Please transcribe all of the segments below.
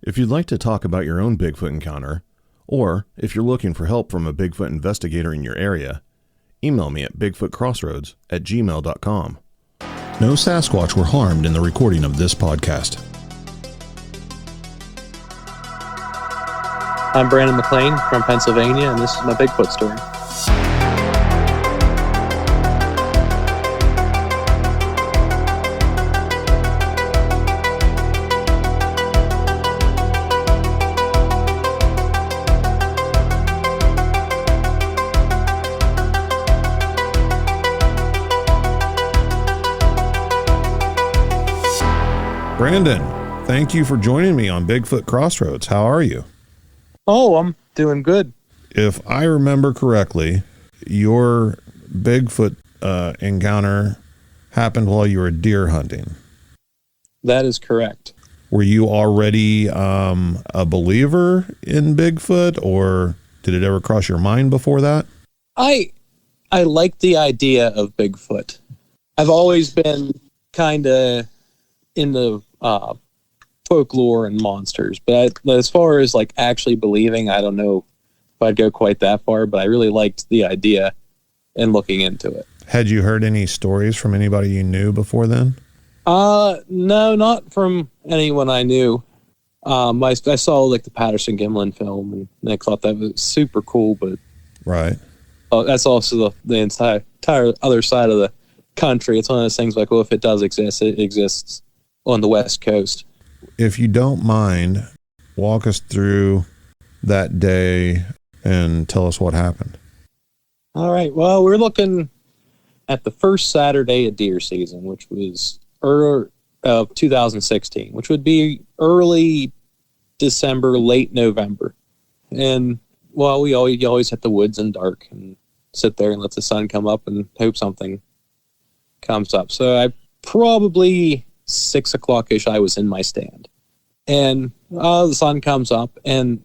If you'd like to talk about your own Bigfoot encounter, or if you're looking for help from a Bigfoot investigator in your area, email me at bigfootcrossroads@gmail.com. No Sasquatch were harmed in the recording of this podcast. I'm Brandon McLean from Pennsylvania, and this is my Bigfoot story. Brandon, thank you for joining me on Bigfoot Crossroads. How are you? Oh, I'm doing good. If I remember correctly, your Bigfoot encounter happened while you were deer hunting. That is correct. Were you already a believer in Bigfoot, or did it ever cross your mind before that? I like the idea of Bigfoot. I've always been kind of into folklore and monsters, but as far as like actually believing, I don't know if I'd go quite that far, but I really liked the idea and looking into it. Had you heard any stories from anybody you knew before then? No, not from anyone I knew. I saw like the Patterson Gimlin film, and I thought that was super cool, but right. That's also the entire other side of the country. It's one of those things like, well, if it does exist, it exists on the West Coast. If you don't mind, walk us through that day and tell us what happened. All right. Well, we're looking at the first Saturday of deer season, which was of 2016, which would be early December, late November. And well, you always hit the woods in dark and sit there and let the sun come up and hope something comes up. So I probably 6 o'clock-ish, I was in my stand. And the sun comes up, and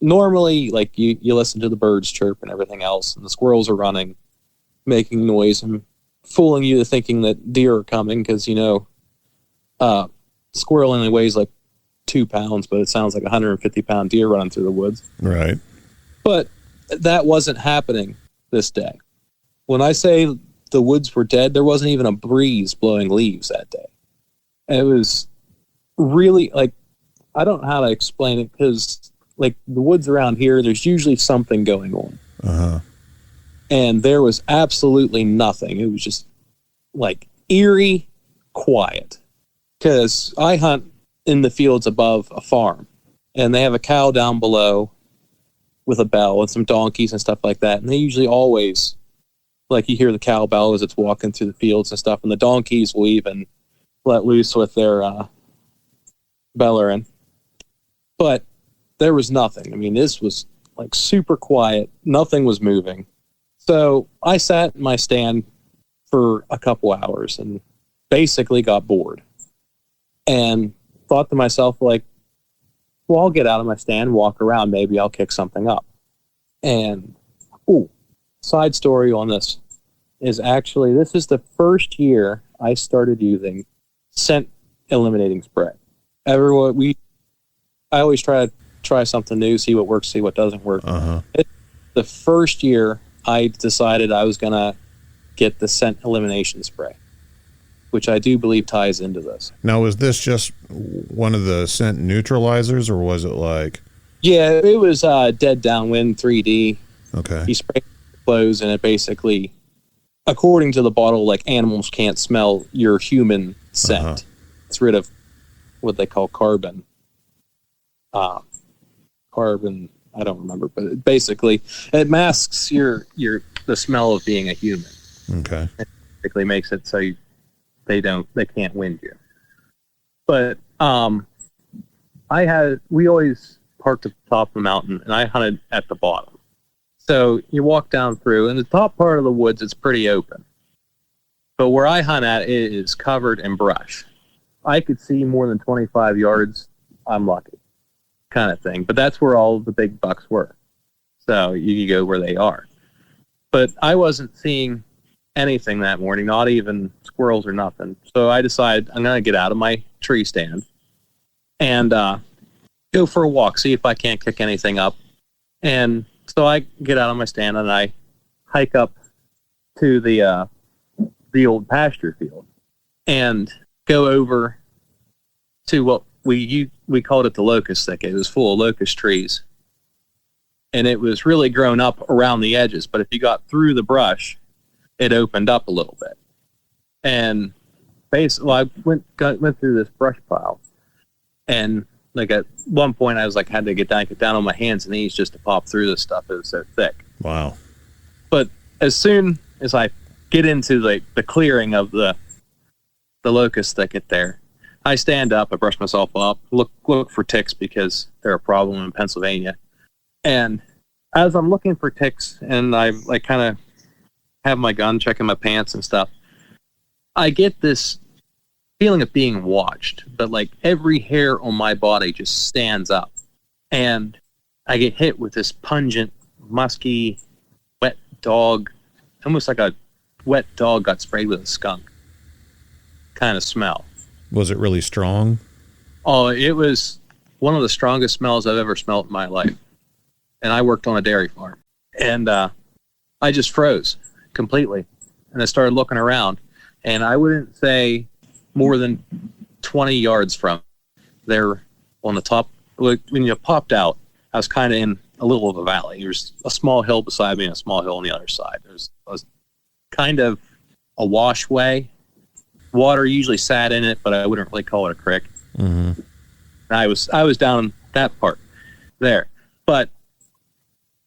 normally, like, you listen to the birds chirp and everything else, and the squirrels are running, making noise, and fooling you to thinking that deer are coming, because, squirrel only weighs like 2 pounds, but it sounds like a 150-pound deer running through the woods. Right. But that wasn't happening this day. When I say the woods were dead, there wasn't even a breeze blowing leaves that day. It was really, like, I don't know how to explain it, because, like, the woods around here, there's usually something going on. Uh-huh. And there was absolutely nothing. It was just, like, eerie quiet. Because I hunt in the fields above a farm, and they have a cow down below with a bell and some donkeys and stuff like that. And they usually always, like, you hear the cow bell as it's walking through the fields and stuff, and the donkeys will even let loose with their bellering. But there was nothing. I mean, this was like super quiet. Nothing was moving. So I sat in my stand for a couple hours and basically got bored and thought to myself, like, well, I'll get out of my stand, walk around, maybe I'll kick something up. And side story on this is actually, this is the first year I started using scent eliminating spray. I always try something new, see what works, see what doesn't work. Uh-huh. The first year I decided I was going to get the scent elimination spray, which I do believe ties into this. Now, was this just one of the scent neutralizers, or was it like... Yeah, it was Dead Downwind 3D. Okay. You spray clothes, and it basically, according to the bottle, like, animals can't smell your human scent. Uh-huh. It's rid of what they call carbon. Carbon, I don't remember, but basically it masks the smell of being a human. Okay. It basically makes it so they can't wind you. But we always parked at the top of the mountain, and I hunted at the bottom. So you walk down through, and the top part of the woods, it's pretty open. But where I hunt at, it is covered in brush. I could see more than 25 yards. I'm lucky, kind of thing. But that's where all the big bucks were. So you go where they are. But I wasn't seeing anything that morning, not even squirrels or nothing. So I decided I'm going to get out of my tree stand and go for a walk, see if I can't kick anything up. And so I get out on my stand and I hike up to the old pasture field and go over to what we called it the locust thicket. It was full of locust trees, and it was really grown up around the edges. But if you got through the brush, it opened up a little bit. And basically, I went through this brush pile, and like at one point, I was like had to get down on my hands and knees just to pop through this stuff. It was so thick. Wow! But as soon as I get into the clearing of the locust thicket there, I stand up, I brush myself up, look for ticks because they're a problem in Pennsylvania. And as I'm looking for ticks and I like kind of have my gun checking my pants and stuff, I get this feeling of being watched, but like every hair on my body just stands up. And I get hit with this pungent, musky, wet dog, almost like a wet dog got sprayed with a skunk kind of smell. Was it really strong? Oh, it was one of the strongest smells I've ever smelled in my life. And I worked on a dairy farm. And I just froze completely. And I started looking around. And I wouldn't say more than 20 yards from there on the top. When you popped out, I was kind of in a little of a valley. There's a small hill beside me and a small hill on the other side. There's kind of a washway. Water usually sat in it, but I wouldn't really call it a creek. Mm-hmm. I was down in that part there. But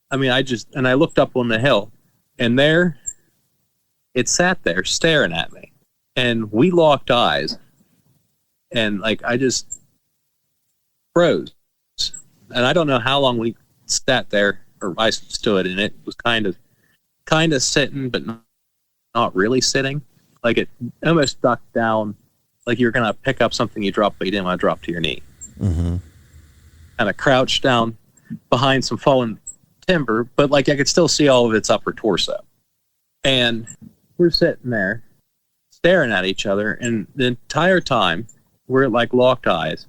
I mean, I looked up on the hill, and there it sat there staring at me. And we locked eyes, and like I just froze. And I don't know how long we sat there, or I stood, and it was kind of sitting, but not really sitting. Like it almost ducked down, like you're gonna pick up something you dropped, but you didn't want to drop to your knee. Mm-hmm. And I crouched down behind some fallen timber, but like I could still see all of its upper torso. And we're sitting there staring at each other, and the entire time we're like locked eyes,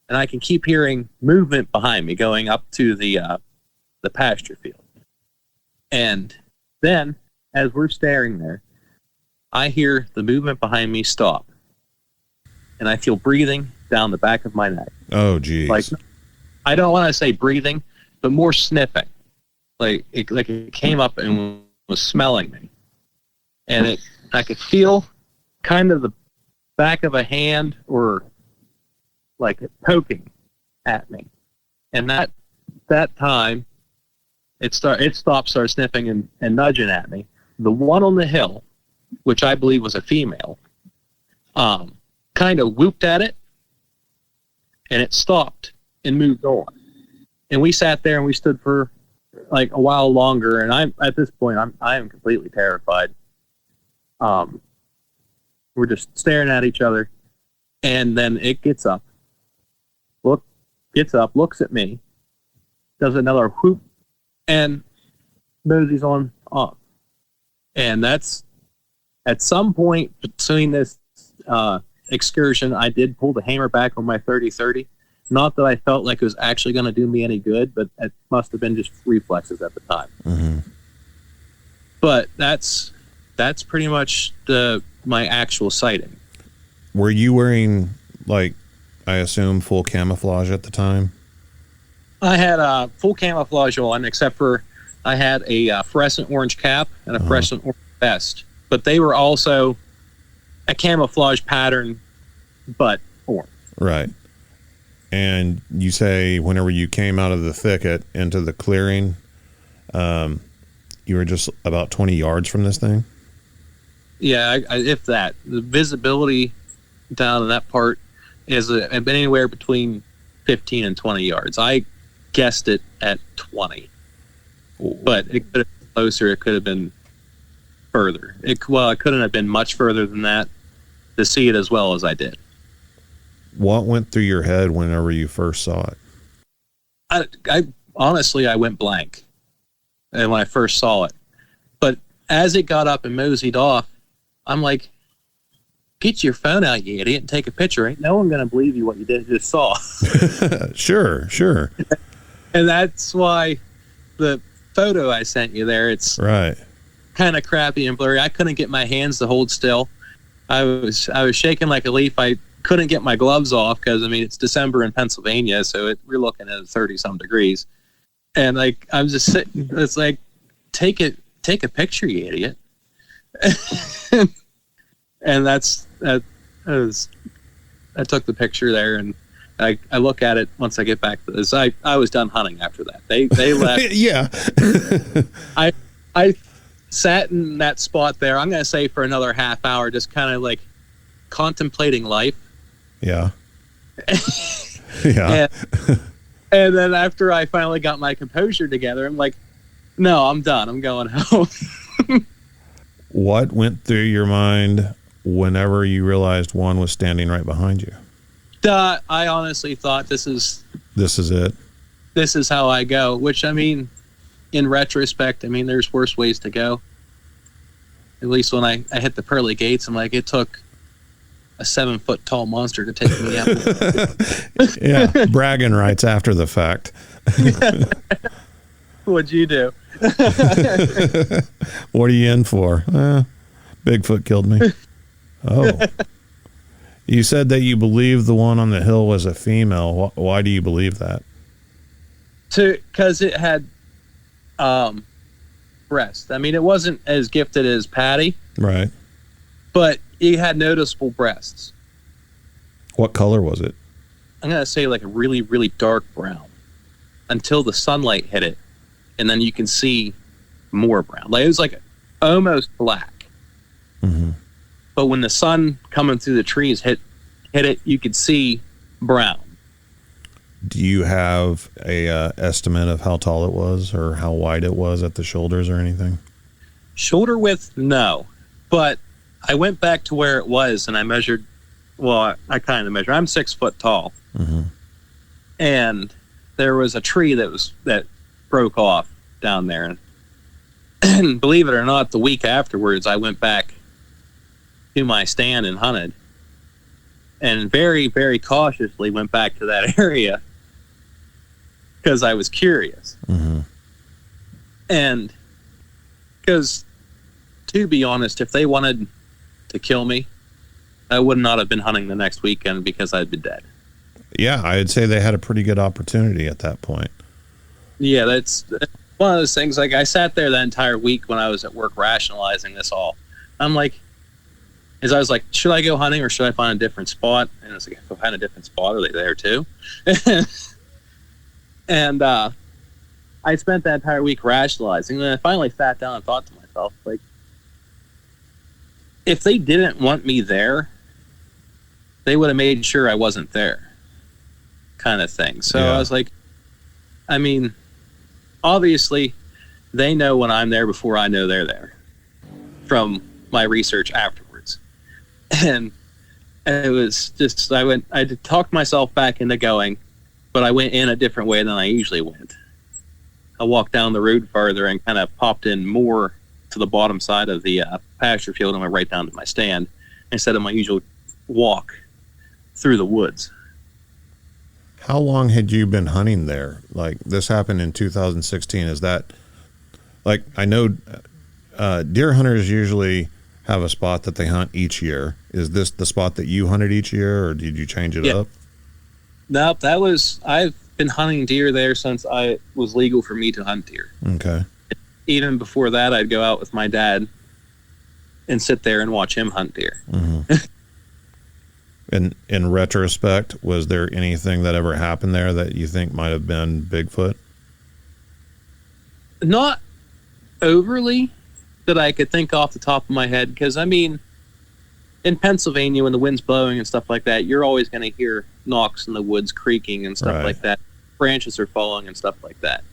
and I can keep hearing movement behind me going up to the pasture field. And then as we're staring there, I hear the movement behind me stop, and I feel breathing down the back of my neck. Oh, geez. Like, I don't want to say breathing, but more sniffing. Like it came up and was smelling me, and I could feel kind of the back of a hand or like it poking at me. And that time, it stopped, started sniffing and nudging at me. The one on the hill, which I believe was a female, kind of whooped at it, and it stopped and moved on. And we sat there and we stood for like a while longer. And I'm at this point, I am completely terrified. We're just staring at each other, and then it gets up, looks at me, does another whoop, and moseys on off. And that's at some point between this excursion, I did pull the hammer back on my 30-30. Not that I felt like it was actually going to do me any good, but it must have been just reflexes at the time. Mm-hmm. But that's pretty much my actual sighting. Were you wearing, like, I assume, full camouflage at the time? I had full camouflage on, except for I had a fluorescent orange cap and a fluorescent orange vest. But they were also a camouflage pattern, but orange. Right. And you say whenever you came out of the thicket into the clearing, you were just about 20 yards from this thing? Yeah, if that. The visibility down in that part is anywhere between 15 and 20 yards. I guessed it at 20. But it could have been closer. It could have been further. It couldn't have been much further than that to see it as well as I did. What went through your head whenever you first saw it? I honestly, I went blank when I first saw it. But as it got up and moseyed off, I'm like, get your phone out, you idiot, and take a picture. Ain't no one going to believe you what you just saw. Sure. And that's why the photo I sent you there, it's right. kind of crappy and blurry. I couldn't get my hands to hold still. I was shaking like a leaf. I couldn't get my gloves off because, I mean, it's December in Pennsylvania, so we're looking at 30-some degrees. And, like, I'm just sitting, it's like, take a picture, you idiot. And I took the picture there, and I look at it once I get back to this. I was done hunting after that. They left. Yeah. I sat in that spot there, I'm going to say for another half hour, just kind of like contemplating life. Yeah. Yeah. And then after I finally got my composure together, I'm like, no, I'm done. I'm going home. What went through your mind whenever you realized one was standing right behind you? I honestly thought this is it. This is how I go, which, I mean, in retrospect, I mean, there's worse ways to go. At least when I hit the pearly gates, I'm like, it took a 7-foot tall monster to take me out. Yeah, bragging rights after the fact. What'd you do? What are you in for? Bigfoot killed me. Oh. You said that you believe the one on the hill was a female. Why do you believe that? Because it had breasts. I mean, it wasn't as gifted as Patty. Right. But it had noticeable breasts. What color was it? I'm going to say like a really, really dark brown until the sunlight hit it. And then you can see more brown. Like, it was like almost black. Mm-hmm. But when the sun coming through the trees hit it, you could see brown. Do you have a estimate of how tall it was or how wide it was at the shoulders or anything? Shoulder width, no. But I went back to where it was and I measured. Well, I kind of measured. I'm 6 foot tall. Mm-hmm. And there was a tree that broke off down there. And believe it or not, the week afterwards, I went back to my stand and hunted. And very, very cautiously went back to that area because I was curious. Mm-hmm. And because, to be honest, if they wanted to kill me, I would not have been hunting the next weekend because I'd be dead. Yeah, I'd say they had a pretty good opportunity at that point. Yeah, that's one of those things. Like, I sat there that entire week when I was at work rationalizing this all. I'm like, I was like, should I go hunting or should I find a different spot? And I was like, if I find a different spot, are they there too? And I spent that entire week rationalizing. And then I finally sat down and thought to myself, like, if they didn't want me there, they would have made sure I wasn't there, kind of thing. So yeah. I was like, I mean, obviously, they know when I'm there before I know they're there from my research afterwards. And it was just, I talked myself back into going, but I went in a different way than I usually went. I walked down the road farther and kind of popped in more to the bottom side of the pasture field and went right down to my stand instead of my usual walk through the woods. How long had you been hunting there? Like, this happened in 2016. Is that, like, I know deer hunters usually have a spot that they hunt each year. Is this the spot that you hunted each year, or did you change it up? Nope, I've been hunting deer there since it was legal for me to hunt deer. Okay. Even before that, I'd go out with my dad and sit there and watch him hunt deer. Mm-hmm. And in retrospect, was there anything that ever happened there that you think might have been Bigfoot? Not overly that I could think off the top of my head, because, I mean, in Pennsylvania, when the wind's blowing and stuff like that, you're always going to hear knocks in the woods creaking and stuff like that. Branches are falling and stuff like that.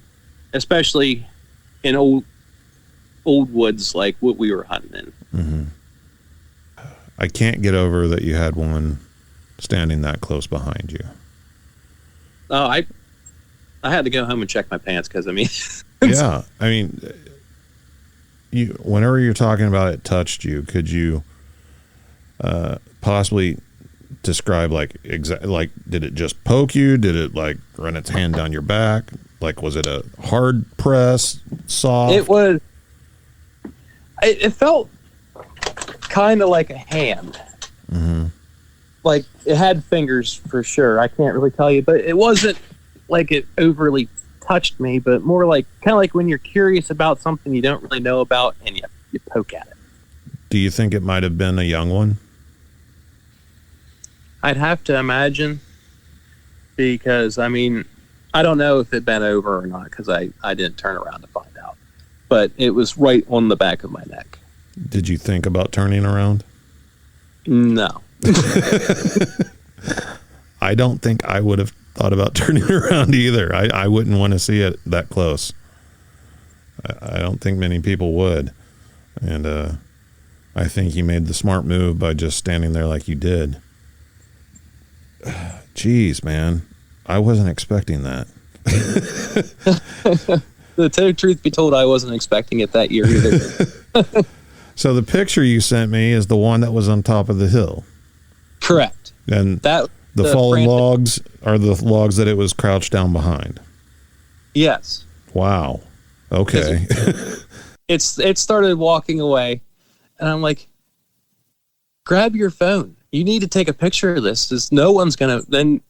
Especially in old woods like what we were hunting in. Mm-hmm. I can't get over that you had one standing that close behind you. Oh, I had to go home and check my pants because, I mean... Yeah, I mean, whenever you're talking about it touched you, could you possibly describe like did it just poke you? Did it like run its hand down your back? Like, was it a hard press, soft? It felt kind of like a hand. Mm-hmm. Like it had fingers for sure. I can't really tell you, but it wasn't like it overly touched me, but more like kind of like when you're curious about something you don't really know about and you poke at it. Do you think it might have been a young one? I'd have to imagine, because I mean, I don't know if it bent over or not, because I didn't turn around to find out, but it was right on the back of my neck. Did you think about turning around? No. I don't think I would have thought about turning around either. I wouldn't want to see it that close. I don't think many people would. And I think you made the smart move by just standing there like you did. Jeez, man. I wasn't expecting that. The truth be told, I wasn't expecting it that year either. So the picture you sent me is the one that was on top of the hill. Correct. And that the fallen logs are the logs that it was crouched down behind. Yes. Wow. Okay. It started walking away, and I'm like, grab your phone. You need to take a picture of this. Because no one's going to, then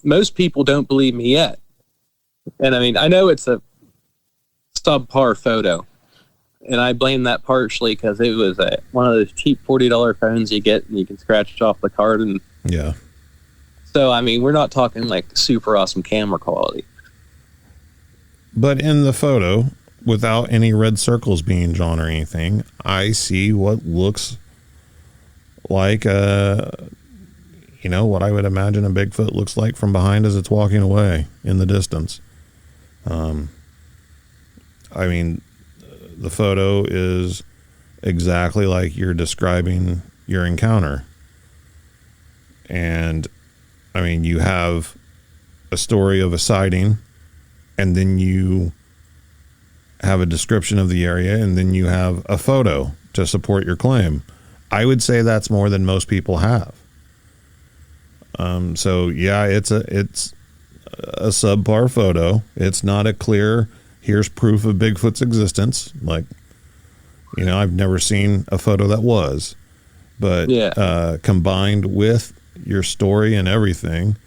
most people don't believe me yet. And I mean, I know it's a subpar photo, and I blame that partially because it was one of those cheap $40 phones you get and you can scratch off the card. And yeah. So, I mean, we're not talking like super awesome camera quality. But in the photo, without any red circles being drawn or anything, I see what looks like, what I would imagine a Bigfoot looks like from behind as it's walking away in the distance. I mean, the photo is exactly like you're describing your encounter. And, I mean, you have a story of a sighting, and then you have a description of the area, and then you have a photo to support your claim. I would say that's more than most people have. So yeah, it's a subpar photo. It's not a clear, here's proof of Bigfoot's existence. Like, I've never seen a photo that was, but yeah. Combined with your story and everything,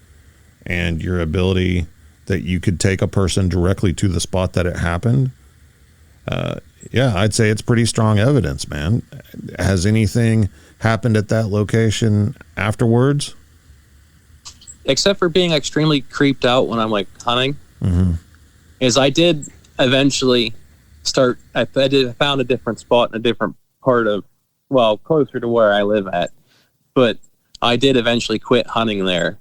and your ability that you could take a person directly to the spot that it happened. Yeah, I'd say it's pretty strong evidence, man. Has anything happened at that location afterwards? Except for being extremely creeped out when I'm like hunting. Mm-hmm. Is I did eventually start, I found a different spot in a different part of, closer to where I live at. But I did eventually quit hunting there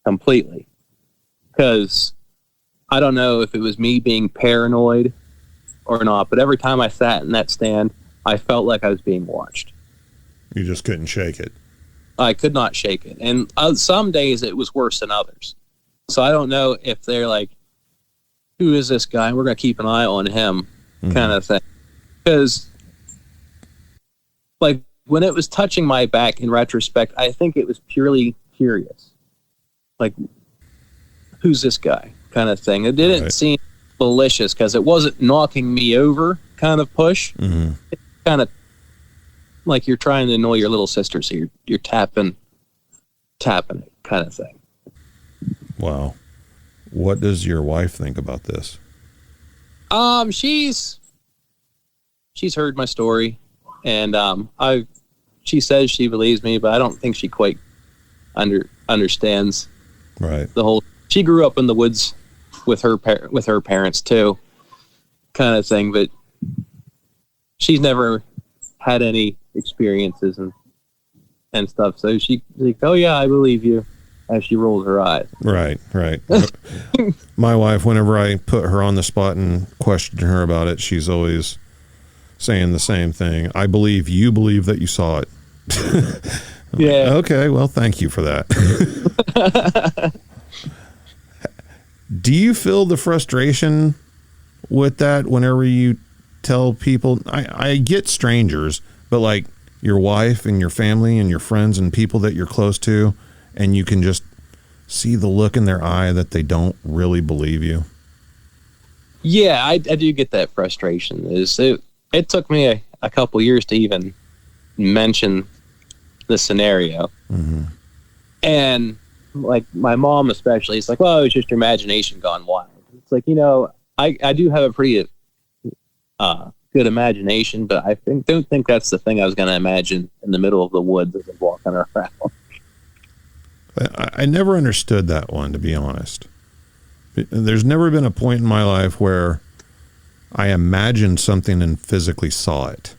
completely. Because I don't know if it was me being paranoid or not, but every time I sat in that stand, I felt like I was being watched. You just couldn't shake it. I could not shake it. And some days it was worse than others. So I don't know if they're like, who is this guy? We're going to keep an eye on him, kind of thing. Because, like, when it was touching my back in retrospect, I think it was purely curious. Like, who's this guy? Kind of thing. It didn't seem malicious because it wasn't knocking me over kind of push. Mm-hmm. It's kind of like you're trying to annoy your little sister, so you're tapping it kind of thing. Wow. What does your wife think about this? She's heard my story, and she says she believes me, but I don't think she quite understands. Right. She grew up in the woods with her parents too, kind of thing, but she's never had any experiences and stuff. So she's like, "Oh yeah, I believe you," as she rolls her eyes. Right. My wife, whenever I put her on the spot and question her about it, she's always saying the same thing. I believe you believe that you saw it. Yeah. Okay. Well, thank you for that. Do you feel the frustration with that whenever you tell people? I get strangers, but like your wife and your family and your friends and people that you're close to, and you can just see the look in their eye that they don't really believe you? Yeah, I do get that frustration. It took me a couple years to even mention the scenario. Mm-hmm. And like my mom especially, it's like, well, it's just your imagination gone wild. It's like, I do have a pretty good imagination, but don't think that's the thing I was going to imagine in the middle of the woods as I'm walking around. I never understood that one, to be honest. There's never been a point in my life where I imagined something and physically saw it.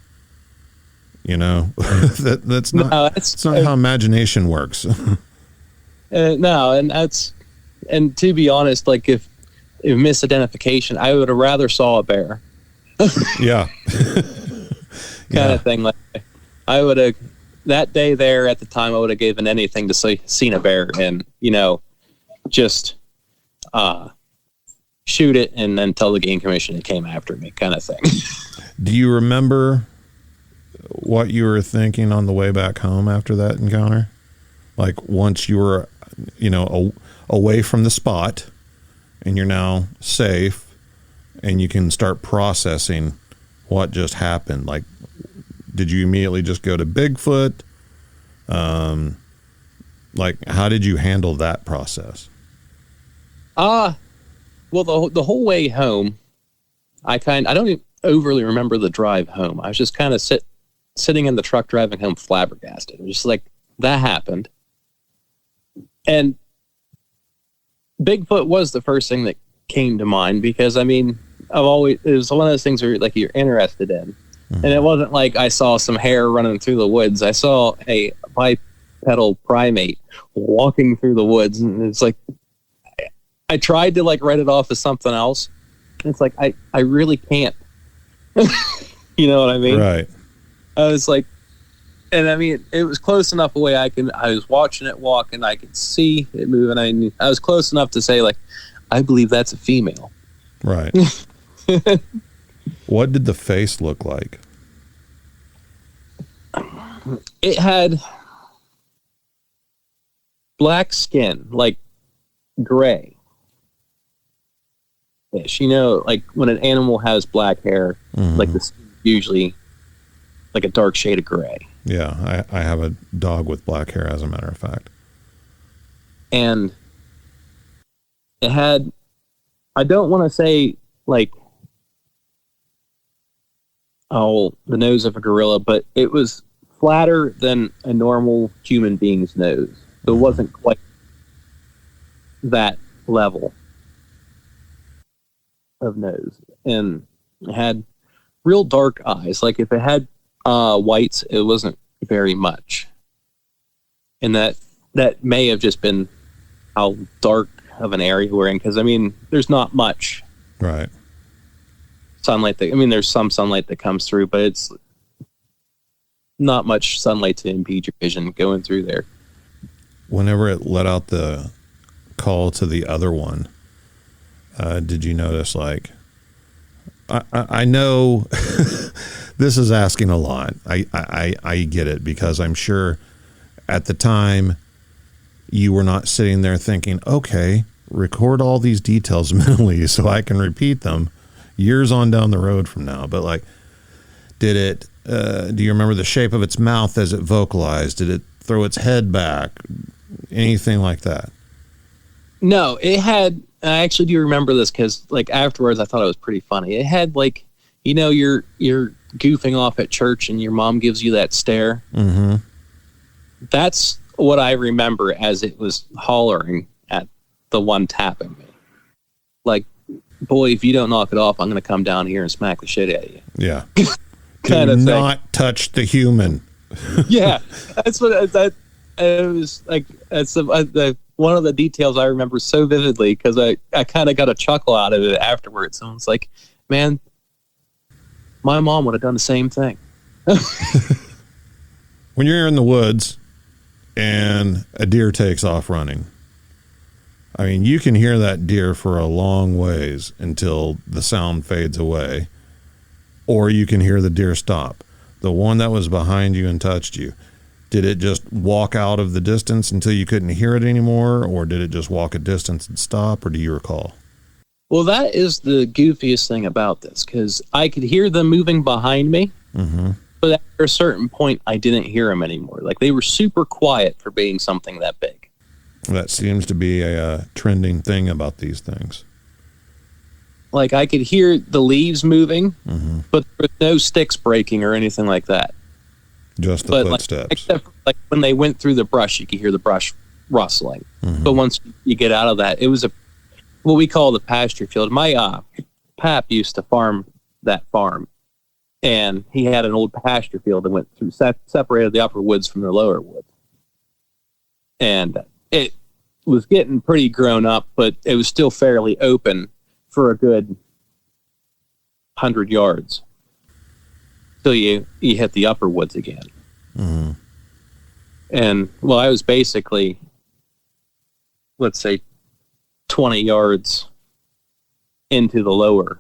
That's not how imagination works. No, and to be honest, like if misidentification, I would have rather saw a bear. Yeah. kind of thing. Like I would have that day there at the time, I would have given anything to seen a bear and just shoot it and then tell the game commission it came after me, kind of thing. Do you remember what you were thinking on the way back home after that encounter? Like once you were, away from the spot and you're now safe and you can start processing what just happened. Like, did you immediately just go to Bigfoot? Like, how did you handle that process? Well, the whole way home, I don't even overly remember the drive home. I was just kind of sitting in the truck driving home flabbergasted. It was just like, that happened. And Bigfoot was the first thing that came to mind because, it was one of those things where like you're interested in. Mm-hmm. And it wasn't like I saw some hair running through the woods. I saw a bipedal primate walking through the woods. And it's like, I tried to like write it off as something else. And it's like, I really can't. You know what I mean? Right. I was like, and it was close enough away. I was watching it walk and I could see it move. And I was close enough to say like, I believe that's a female. Right. What did the face look like? It had black skin, like gray. Ish. Like when an animal has black hair, mm-hmm. like this usually like a dark shade of gray. Yeah, I have a dog with black hair, as a matter of fact. And it had, I don't want to say like, the nose of a gorilla, but it was flatter than a normal human being's nose. So it wasn't quite that level of nose. And it had real dark eyes. Like if it had whites, it wasn't very much. And that may have just been how dark of an area we're in. Because, there's not much. Right. Sunlight there's some sunlight that comes through, but it's not much sunlight to impede your vision going through there. Whenever it let out the call to the other one, did you notice, like, I know this is asking a lot. I get it, because I'm sure at the time you were not sitting there thinking, okay, record all these details mentally so I can repeat them years on down the road from now. But like, did it, do you remember the shape of its mouth as it vocalized? Did it throw its head back? Anything like that? No, it had, I actually do remember this because like afterwards I thought it was pretty funny. It had like, you're goofing off at church and your mom gives you that stare. Mm-hmm. That's what I remember as it was hollering at the one tapping me. Like, boy, if you don't knock it off, I'm going to come down here and smack the shit out of you. Yeah. Kind Do of not touch the human. Yeah. That's what it was like. That's the one of the details I remember so vividly because I kind of got a chuckle out of it afterwards. Someone's like, man, my mom would have done the same thing. When you're in the woods and a deer takes off running, you can hear that deer for a long ways until the sound fades away, or you can hear the deer stop. the one that was behind you and touched you, did it just walk out of the distance until you couldn't hear it anymore, or did it just walk a distance and stop, or do you recall? Well, that is the goofiest thing about this, because I could hear them moving behind me, but after a certain point, I didn't hear them anymore. Like, they were super quiet for being something that big. That seems to be a trending thing about these things. Like, I could hear the leaves moving, but there was no sticks breaking or anything like that. Just the footsteps. Like, except for, like, when they went through the brush, you could hear the brush rustling. But once you get out of that, it was what we call the pasture field. My pap used to farm that farm, and he had an old pasture field that went through, separated the upper woods from the lower woods. And it was getting pretty grown up, but it was still fairly open for a good 100 yards till you hit the upper woods again. And, well, I was basically, let's say, 20 yards into the lower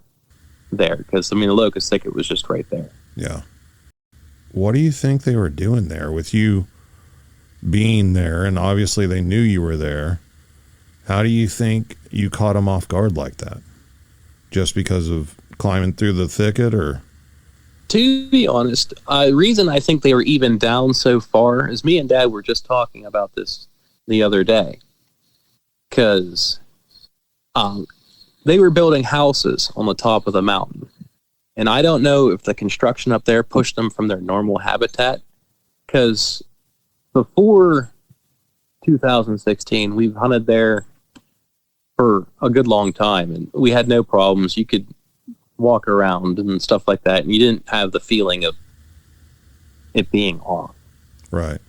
there, because, I mean, the locust thicket was just right there. Yeah. What do you think they were doing there with you being there, and obviously they knew you were there? How do you think you caught them off guard like that? Just because of climbing through the thicket, or? To be honest, the reason I think they were even down so far is me and Dad were just talking about this the other day, because they were building houses on the top of the mountain. And I don't know if the construction up there pushed them from their normal habitat, because before 2016, we've hunted there for a good long time, and we had no problems. You could walk around and stuff like that, and you didn't have the feeling of it being off. Right.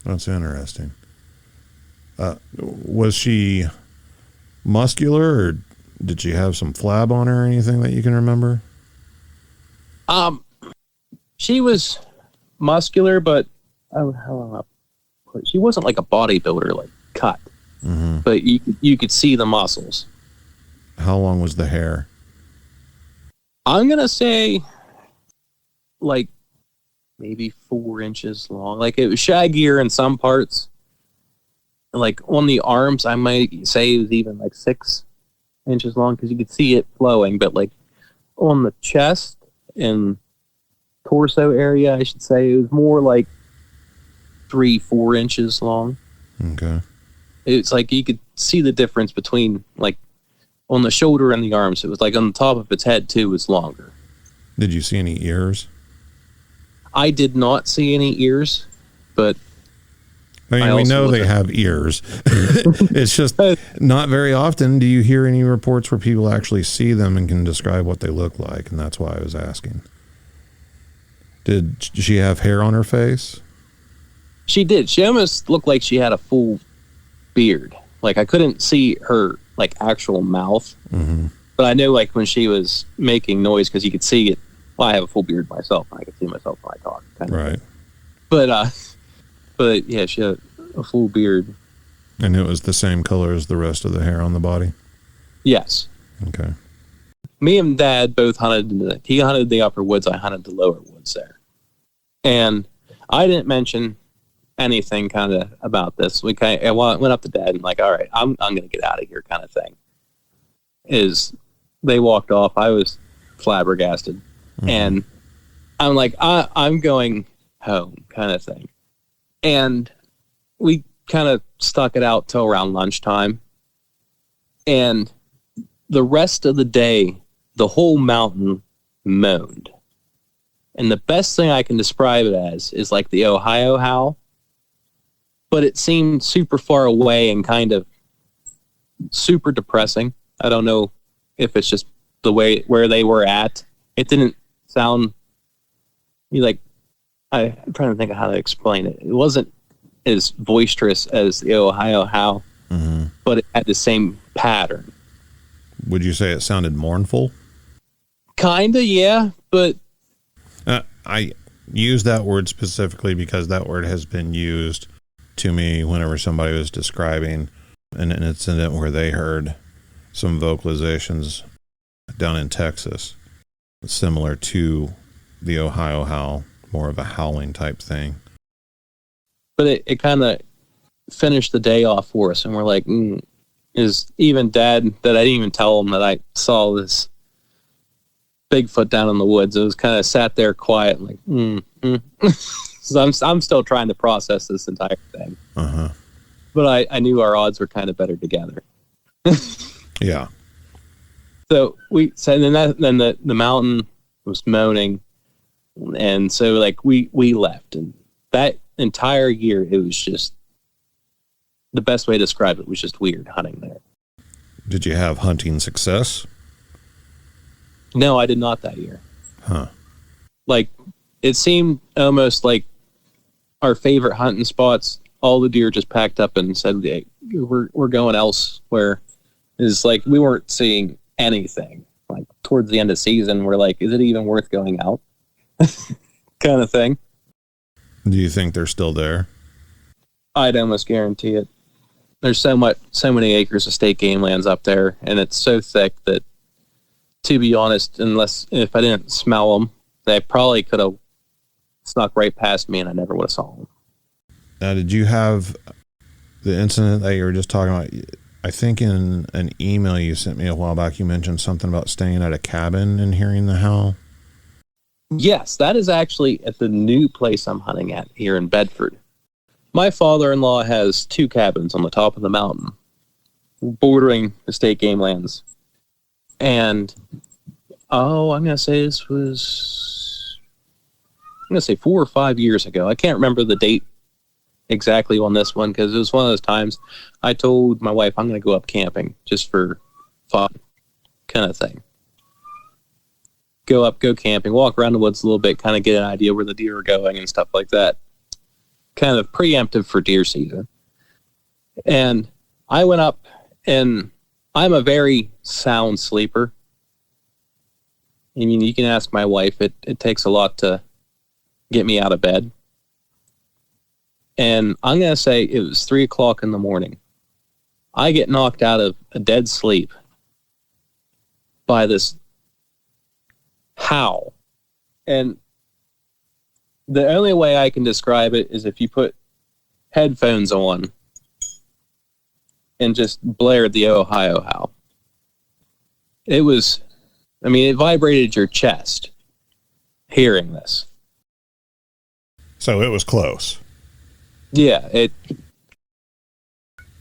That's interesting. Was she muscular, or did she have some flab on her or anything that you can remember? She was muscular, but she wasn't like a bodybuilder, like cut. But you could see the muscles. How long was the hair? I'm gonna say like maybe 4 inches long. Like, it was shaggier in some parts. Like on the arms, I might say it was even like 6 inches long, because you could see it flowing. But like on the chest and torso area, I should say, it was more like 3-4 inches long. Okay. It's like you could see the difference between, like, on the shoulder and the arms. It was like on the top of its head too was longer. Did you see any ears? I did not see any ears, but I mean, we know they have ears. It's just not very often do you hear any reports where people actually see them and can describe what they look like, and that's why I was asking. Did she have hair on her face? She did. She almost looked like she had a full beard. Like, I couldn't see her, like, actual mouth. But I know, like, when she was making noise, because you could see it. Well, I have a full beard myself, and I could see myself when I talk. Right. But yeah, she had a full beard. And it was the same color as the rest of the hair on the body? Yes. Okay. Me and Dad both hunted. He hunted the upper woods. I hunted the lower woods there. And I didn't mention anything kind of about this. I went up to Dad and like, all right, I'm going to get out of here kind of thing. They walked off. I was flabbergasted. And I'm like, I'm going home kind of thing. And we kind of stuck it out till around lunchtime. And the rest of the day, the whole mountain moaned. And the best thing I can describe it as is like the Ohio howl. But it seemed super far away and kind of super depressing. I don't know if it's just the way where they were at. It didn't sound like, I'm trying to think of how to explain it. It wasn't as boisterous as the Ohio howl, but it had the same pattern. Would you say it sounded mournful? Kinda, yeah, but I use that word specifically because that word has been used to me whenever somebody was describing an incident where they heard some vocalizations down in Texas, similar to the Ohio howl, more of a howling type thing. But it kind of finished the day off for us, and we're like, is even Dad, that I didn't even tell him that I saw this Bigfoot down in the woods. It was kind of sat there quiet, like, So I'm still trying to process this entire thing. Uh-huh. But I knew our odds were kind of better together. Yeah. So then the mountain was moaning, and so like we left, and that entire year it was just, the best way to describe it was just weird hunting there. Did you have hunting success? No, I did not that year. Huh. Like, it seemed almost like our favorite hunting spots, all the deer just packed up and said, hey, we're going elsewhere. It's like we weren't seeing anything. Like towards the end of the season, we're like, is it even worth going out? Kind of thing. Do you think they're still there? I'd almost guarantee it. There's so many acres of state game lands up there, and it's so thick that, to be honest, if I didn't smell them, they probably could have snuck right past me and I never would have saw them. Now, did you have the incident that you were just talking about? I think in an email you sent me a while back, you mentioned something about staying at a cabin and hearing the howl. Yes, that is actually at the new place I'm hunting at here in Bedford. My father-in-law has 2 cabins on the top of the mountain, bordering the state game lands. And, I'm going to say this was, 4 or 5 years ago. I can't remember the date exactly on this one, because it was one of those times I told my wife I'm going to go up camping just for fun kind of thing. Go camping, walk around the woods a little bit, kind of get an idea where the deer are going and stuff like that. Kind of preemptive for deer season. And I went up, and I'm a very sound sleeper. I mean, you can ask my wife. It takes a lot to get me out of bed. And I'm going to say it was 3 o'clock in the morning. I get knocked out of a dead sleep by this howl. And the only way I can describe it is if you put headphones on and just blared the Ohio howl. It was, it vibrated your chest hearing this. So it was close. Yeah,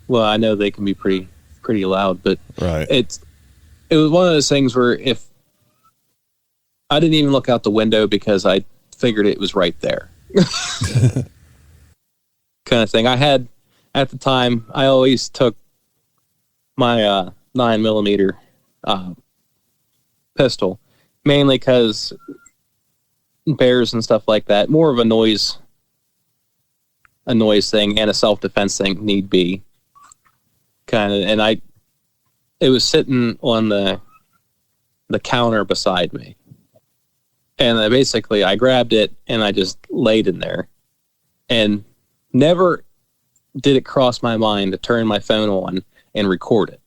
well, I know they can be pretty loud, but right. It was one of those things where if I didn't even look out the window because I figured it was right there. Kind of thing. I had, at the time, I always took my 9mm pistol, mainly because bears and stuff like that, more of a noise thing and a self-defense thing, need be. Kind of, and it was sitting on the counter beside me. And I grabbed it and I just laid in there. And never did it cross my mind to turn my phone on and record it.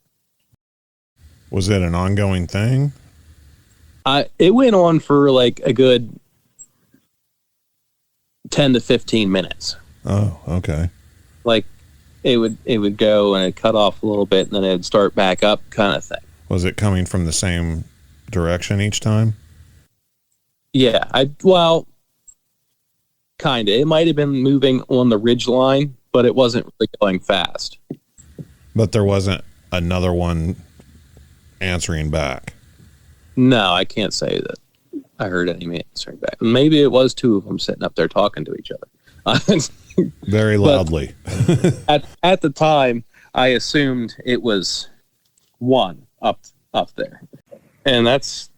Was it an ongoing thing? It went on for like a good 10 to 15 minutes. Oh, okay. Like it would go and it'd cut off a little bit and then it'd start back up, kind of thing. Was it coming from the same direction each time? Yeah, kind of. It might have been moving on the ridge line, but it wasn't really going fast. But there wasn't another one answering back? No, I can't say that I heard any answering back. Maybe it was 2 of them sitting up there talking to each other. Very loudly. at the time, I assumed it was one up there. And that's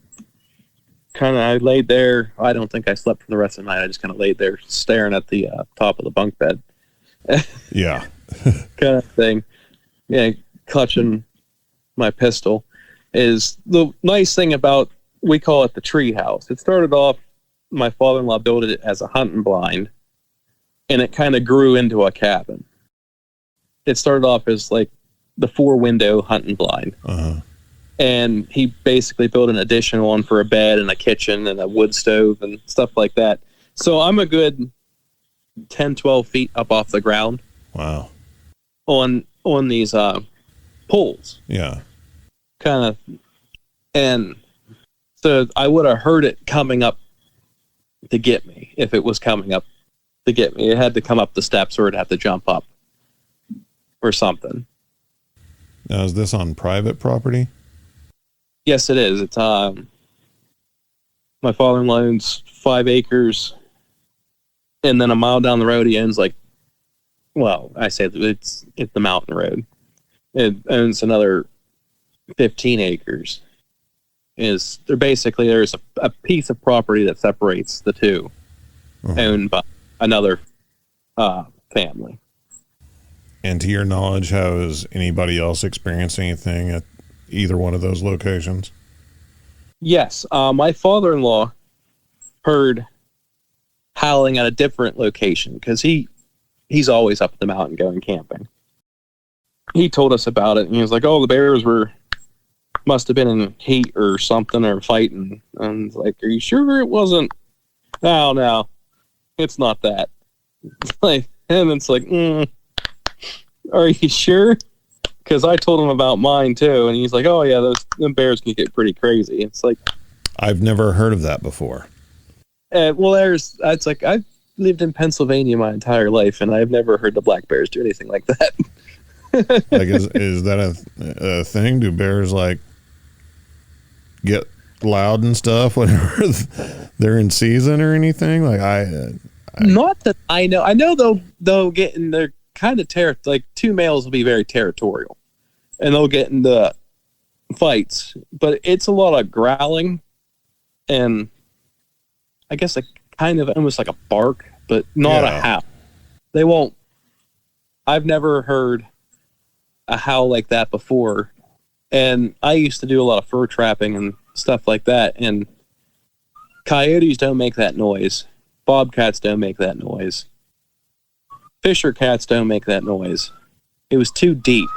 kind of, I laid there. I don't think I slept for the rest of the night. I just kind of laid there staring at the top of the bunk bed. Yeah. Kind of thing. Yeah, clutching my pistol. Is the nice thing about, we call it the tree house. It started off, my father-in-law built it as a hunting blind, and it kind of grew into a cabin. It started off as like the 4-window hunting blind. Uh-huh. and he basically built an additional one for a bed and a kitchen and a wood stove and stuff like that. So I'm a good 10, 12 feet up off the ground. Wow. On these poles. Yeah. Kind of. And so I would have heard it coming up to get me if it was coming up to get me. It had to come up the steps or it'd have to jump up or something. Now, is this on private property? Yes, it is. It's my father-in-law owns 5 acres, and then a mile down the road he owns I say it's the mountain road. It owns another 15 acres. There's a piece of property that separates the two, owned by another family. And to your knowledge, has anybody else experienced anything at either one of those locations? Yes. My father-in-law heard howling at a different location because he's always up the mountain going camping. He told us about it, and he was like, "Oh, the bears must have been in heat or something or fighting." And I was like, "Are you sure it wasn't?" No, it's not that. And it's like, are you sure? Because I told him about mine too, and he's like, "Oh yeah, them bears can get pretty crazy." It's like, I've never heard of that before. It's like I've lived in Pennsylvania my entire life, and I've never heard the black bears do anything like that. Like, is that a thing? Do bears get loud and stuff whenever they're in season or anything? Not that I know. I know they'll get in. They're kind of like 2 males will be very territorial, and they'll get into fights. But it's a lot of growling, and I guess kind of almost like a bark, but not a howl. They won't. I've never heard a howl like that before, and I used to do a lot of fur trapping and stuff like that, and coyotes don't make that noise. Bobcats don't make that noise. Fisher cats don't make that noise. It was too deep.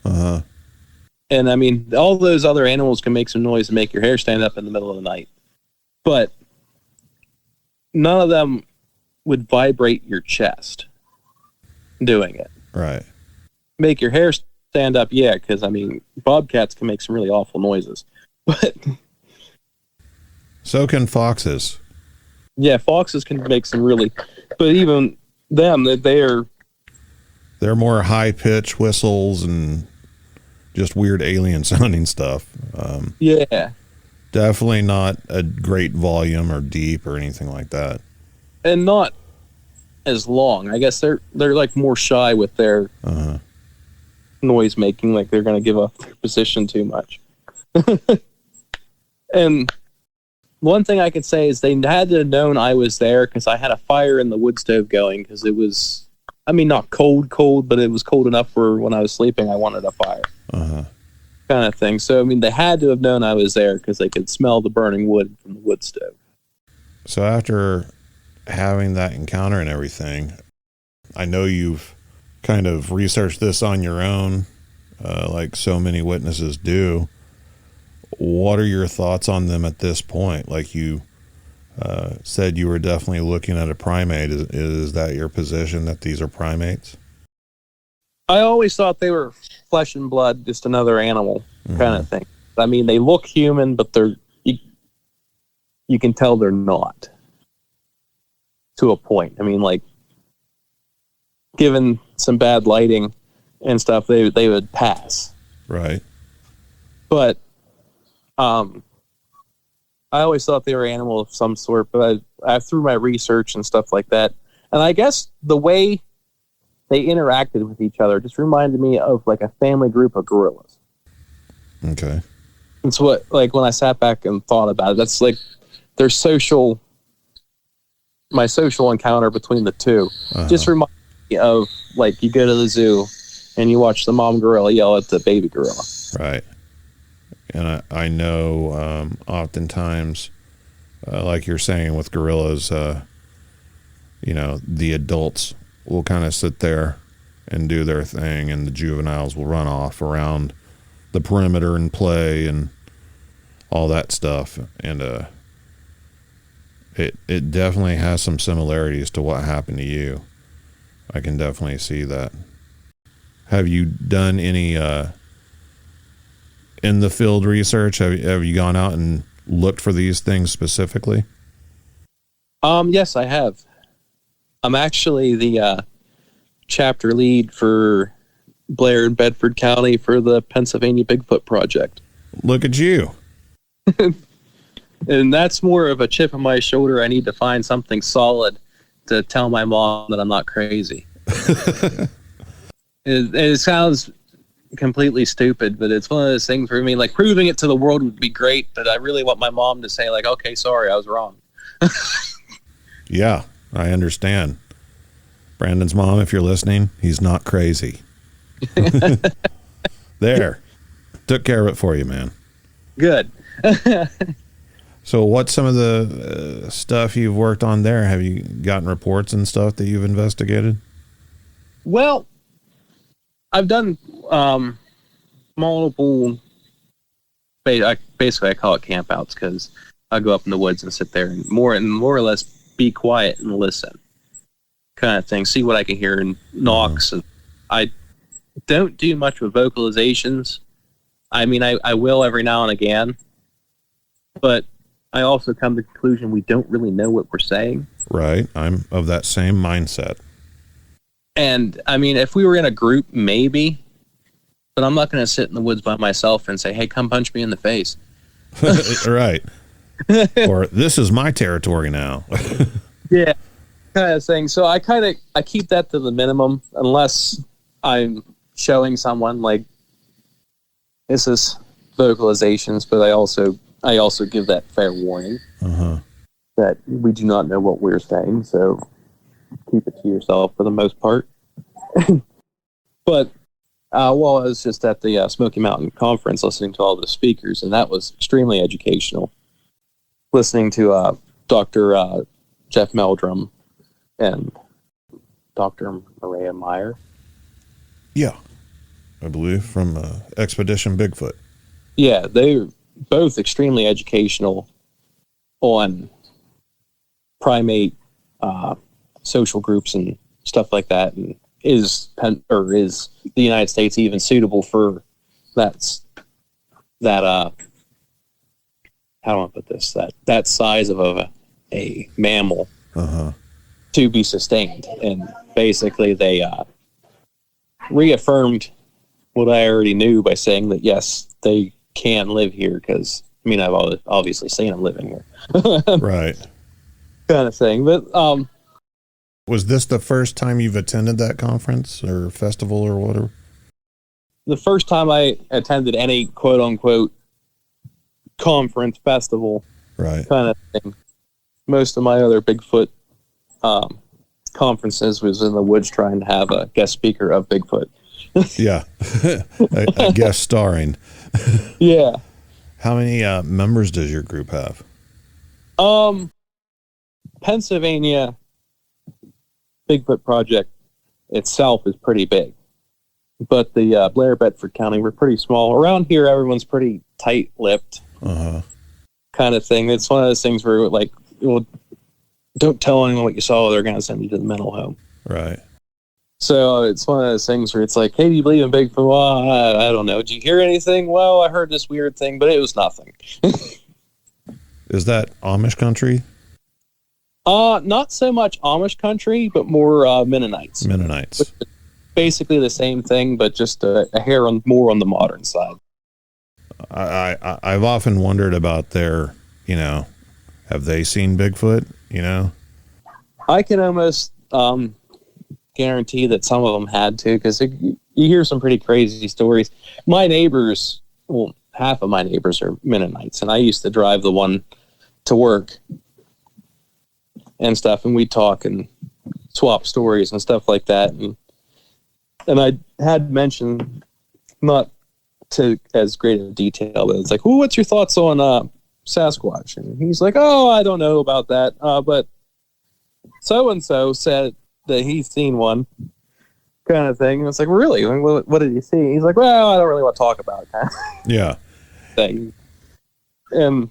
Uh-huh. And I mean, all those other animals can make some noise and make your hair stand up in the middle of the night, but none of them would vibrate your chest doing it. Right. Make your hair stand up, yeah, because, I mean, bobcats can make some really awful noises. But so can foxes. Yeah, foxes can make some really... But even them, they're more high-pitched whistles and just weird alien-sounding stuff. Yeah. Definitely not a great volume or deep or anything like that. And not as long. I guess they're more shy with their noise making, like they're going to give up their position too much. And one thing I can say is they had to have known I was there because I had a fire in the wood stove going because it was, I mean, not cold, but it was cold enough for when I was sleeping, I wanted a fire. Kind of thing. So, I mean, they had to have known I was there because they could smell the burning wood from the wood stove. So after having that encounter and everything, I know you've kind of researched this on your own, like so many witnesses do. What are your thoughts on them at this point? Like you said, you were definitely looking at a primate. Is that your position, that these are primates? I always thought they were flesh and blood, just another animal kind of thing. I mean, they look human, but you can tell they're not, to a point. I mean, like, given some bad lighting and stuff, they would pass. Right. But I always thought they were animal of some sort, but I through my research and stuff like that, and I guess the way they interacted with each other just reminded me of like a family group of gorillas. Okay. It's what, like, when I sat back and thought about it, that's like my social encounter between the two. Just reminds me of, like, you go to the zoo and you watch the mom gorilla yell at the baby gorilla. Right. And I know oftentimes, like you're saying with gorillas, the adults will kind of sit there and do their thing, and the juveniles will run off around the perimeter and play and all that stuff. And it definitely has some similarities to what happened to you. I can definitely see that. Have you done any in the field research? Have you gone out and looked for these things specifically? Yes, I have. I'm actually the chapter lead for Blair and Bedford County for the Pennsylvania Bigfoot Project. Look at you. And that's more of a chip on my shoulder. I need to find something solid to tell my mom that I'm not crazy. It sounds completely stupid, but it's one of those things for me, like proving it to the world would be great, but I really want my mom to say, like, okay, sorry, I was wrong. Yeah, I understand. Brandon's mom, if you're listening, he's not crazy. There. Took care of it for you, man. Good. So what's some of the stuff you've worked on there? Have you gotten reports and stuff that you've investigated? Well, I've done multiple, basically I call it campouts, because I go up in the woods and sit there and more or less be quiet and listen kind of thing, see what I can hear and knocks. And I don't do much with vocalizations. I mean, I will every now and again, but I also come to the conclusion we don't really know what we're saying. Right. I'm of that same mindset. And I mean, if we were in a group, maybe, but I'm not going to sit in the woods by myself and say, hey, come punch me in the face. Right. Or this is my territory now. Yeah, kind of thing. So I keep that to the minimum unless I'm showing someone like this is vocalizations, but I also give that fair warning that we do not know what we're saying, so keep it to yourself for the most part. But I was just at the Smoky Mountain Conference listening to all the speakers, and that was extremely educational. Listening to Dr. Jeff Meldrum and Dr. Maria Meyer. Yeah, I believe from Expedition Bigfoot. Yeah, they're both extremely educational on primate social groups and stuff like that. And is the United States even suitable for that how do I put this, that size of a mammal to be sustained? And basically they reaffirmed what I already knew by saying that yes, they can live here, because I mean I've obviously seen them living here. Right. Kind of thing. But was this the first time you've attended that conference or festival or whatever? The first time I attended any quote unquote conference festival, right, kind of thing. Most of my other Bigfoot conferences was in the woods trying to have a guest speaker of Bigfoot. Yeah. a guest starring. Yeah. How many members does your group have? Pennsylvania Bigfoot Project itself is pretty big, but the Blair Bedford County, we're pretty small. Around here, everyone's pretty tight-lipped, kind of thing. It's one of those things where, like, well, don't tell anyone what you saw; they're going to send you to the mental home. Right. So it's one of those things where it's like, hey, do you believe in Bigfoot? Well, I don't know. Did you hear anything? Well, I heard this weird thing, but it was nothing. Is that Amish country? Not so much Amish country, but more Mennonites. Mennonites. Basically the same thing, but just a hair more on the modern side. I've often wondered about their, have they seen Bigfoot, I can almost guarantee that some of them had to, because you hear some pretty crazy stories. My neighbors, well, half of my neighbors are Mennonites, and I used to drive the one to work and stuff, and we'd talk and swap stories and stuff like that. And I had mentioned, not to as great a detail, but it's like, well, what's your thoughts on Sasquatch? And he's like, oh, I don't know about that, but so-and-so said that he's seen one, kind of thing. And it's like, really? What did you see? He's like, well, I don't really want to talk about it, kind of Yeah. thing. And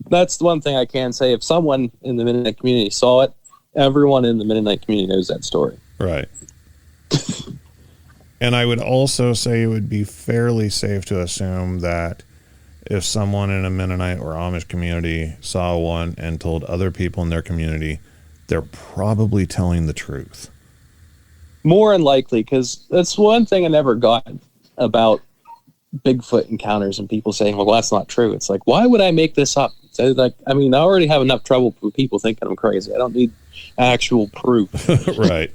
that's the one thing I can say. If someone in the Mennonite community saw it, everyone in the Mennonite community knows that story. Right. And I would also say it would be fairly safe to assume that if someone in a Mennonite or Amish community saw one and told other people in their community, they're probably telling the truth. More than likely, because that's one thing I never got about Bigfoot encounters and people saying, well, that's not true. It's like, why would I make this up? So, like, I mean, I already have enough trouble with people thinking I'm crazy. I don't need actual proof. Right.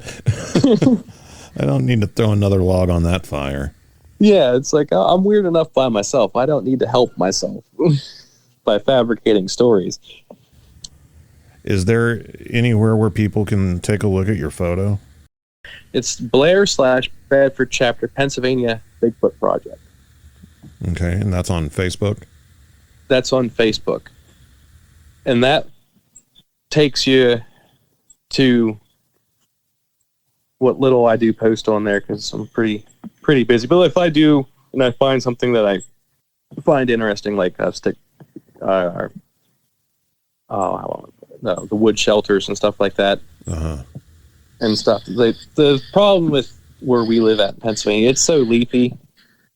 I don't need to throw another log on that fire. Yeah, it's like, I'm weird enough by myself. I don't need to help myself by fabricating stories. Is there anywhere where people can take a look at your photo? It's Blair/Bradford Chapter, Pennsylvania Bigfoot Project. Okay, and that's on Facebook? That's on Facebook. And that takes you to what little I do post on there, because I'm pretty busy. But if I do, and I find something that I find interesting, like the wood shelters and stuff like that, and stuff. The problem with where we live at in Pennsylvania, it's so leafy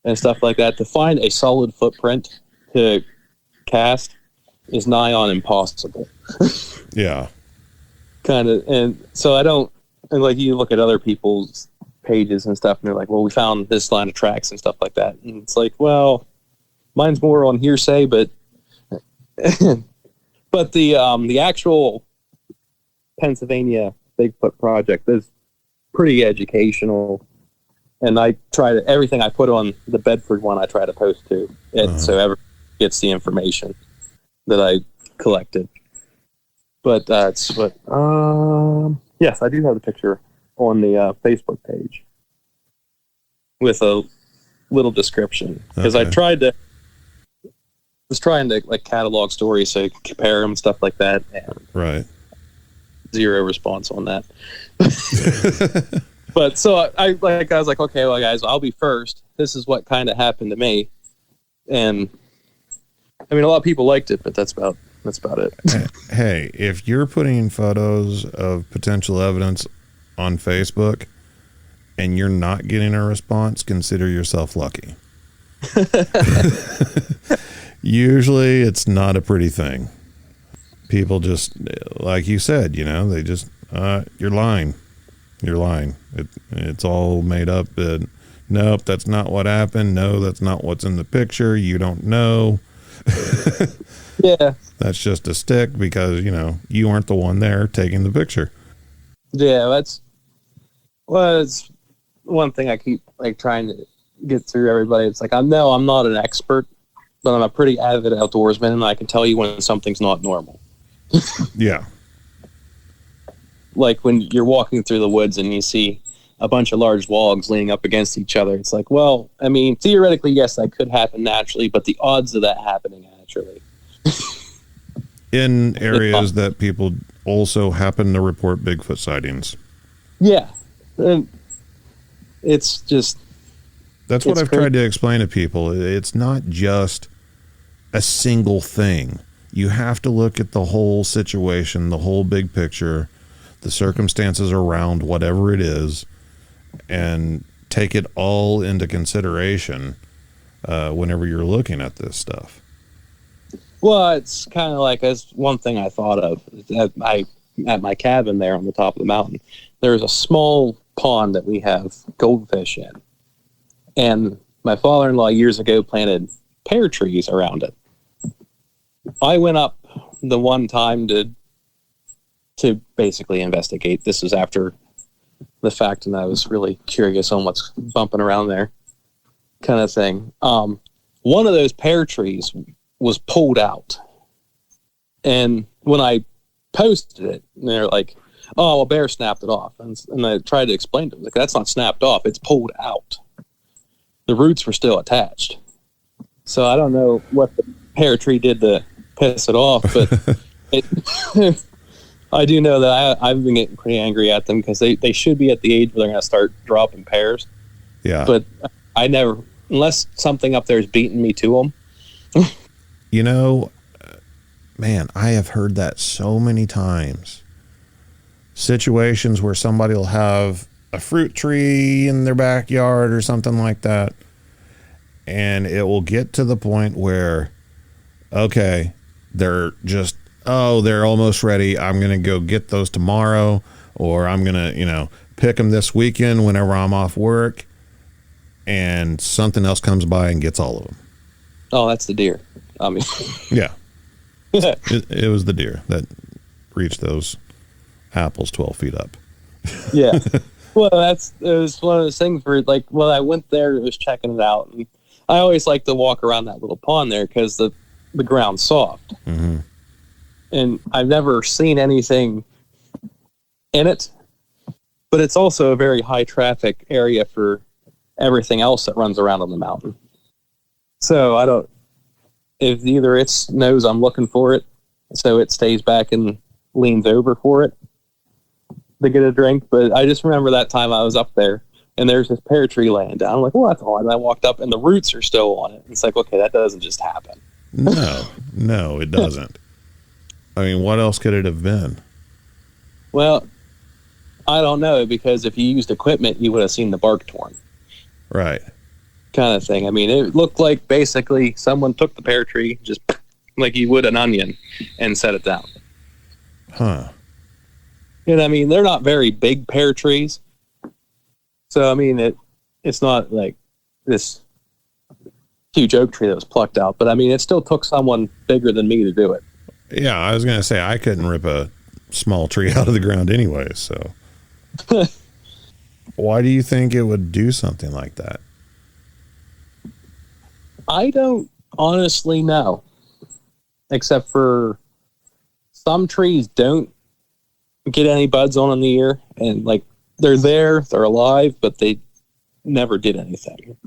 and stuff like that. To find a solid footprint to cast is nigh on impossible. Yeah. Kind of, and so I don't. And like, you look at other people's pages and stuff, and they're like, well, we found this line of tracks and stuff like that. And it's like, well, mine's more on hearsay, but the actual Pennsylvania Bigfoot Project is pretty educational. And I try to, everything I put on the Bedford one, I try to post to it, so everyone gets the information that I collected. But that's what, yes, I do have the picture on the Facebook page with a little description, because I was trying to like catalog stories so you could compare them and stuff like that, and right, zero response on that. But so I was like, okay, well, guys, I'll be first. This is what kind of happened to me, and I mean, a lot of people liked it, but that's about it. Hey, if you're putting photos of potential evidence on Facebook and you're not getting a response, consider yourself lucky. Usually it's not a pretty thing. People just, like you said, they just, you're lying. You're lying. It's all made up. Nope, that's not what happened. No, that's not what's in the picture. You don't know. Yeah. That's just a stick because, you aren't the one there taking the picture. Yeah, it's one thing I keep like trying to get through everybody. It's like, I'm not an expert, but I'm a pretty avid outdoorsman, and I can tell you when something's not normal. Yeah. Like when you're walking through the woods and you see a bunch of large logs leaning up against each other. It's like, well, I mean, theoretically, yes, that could happen naturally, but the odds of that happening naturally. In areas that people also happen to report Bigfoot sightings. Yeah. It's just... That's what I've tried to explain to people. It's not just a single thing. You have to look at the whole situation, the whole big picture, the circumstances around whatever it is, and take it all into consideration whenever you're looking at this stuff. Well, it's kind of like, that's one thing I thought of. At my cabin there on the top of the mountain, there's a small pond that we have goldfish in. And my father-in-law years ago planted pear trees around it. I went up the one time to basically investigate. This was after the fact, and I was really curious on what's bumping around there, kind of thing. One of those pear trees was pulled out, and when I posted it, they're like, "Oh, well, bear snapped it off," and I tried to explain to them, like, that's not snapped off; it's pulled out. The roots were still attached. So I don't know what the pear tree did to piss it off, but I do know that I've been getting pretty angry at them because they should be at the age where they're going to start dropping pairs. Yeah. But I never, unless something up there is beating me to them. You know, man, I have heard that so many times. Situations where somebody will have a fruit tree in their backyard or something like that, and it will get to the point where, okay, they're just, they're almost ready. I'm going to go get those tomorrow, or I'm going to, pick them this weekend whenever I'm off work, and something else comes by and gets all of them. Oh, that's the deer. I mean, yeah. It was the deer that reached those apples 12 feet up. Yeah. Well, it was one of those things where, like, when I went there, it was checking it out. And I always like to walk around that little pond there because the ground's soft. Mm-hmm. And I've never seen anything in it, but it's also a very high traffic area for everything else that runs around on the mountain. So if either it knows I'm looking for it, so it stays back and leans over for it to get a drink. But I just remember that time I was up there and there's this pear tree laying down. I'm like, well, that's odd. And I walked up and the roots are still on it. It's like, okay, that doesn't just happen. No, it doesn't. I mean, what else could it have been? Well, I don't know, because if you used equipment, you would have seen the bark torn. Right. Kind of thing. I mean, it looked like basically someone took the pear tree, just like you would an onion, and set it down. Huh. And I mean, they're not very big pear trees. So, I mean, it's not like this huge oak tree that was plucked out. But, I mean, it still took someone bigger than me to do it. Yeah, I was going to say, I couldn't rip a small tree out of the ground anyway, so. Why do you think it would do something like that? I don't honestly know. Except for some trees don't get any buds on in the year. And, like, they're there, they're alive, but they never did anything.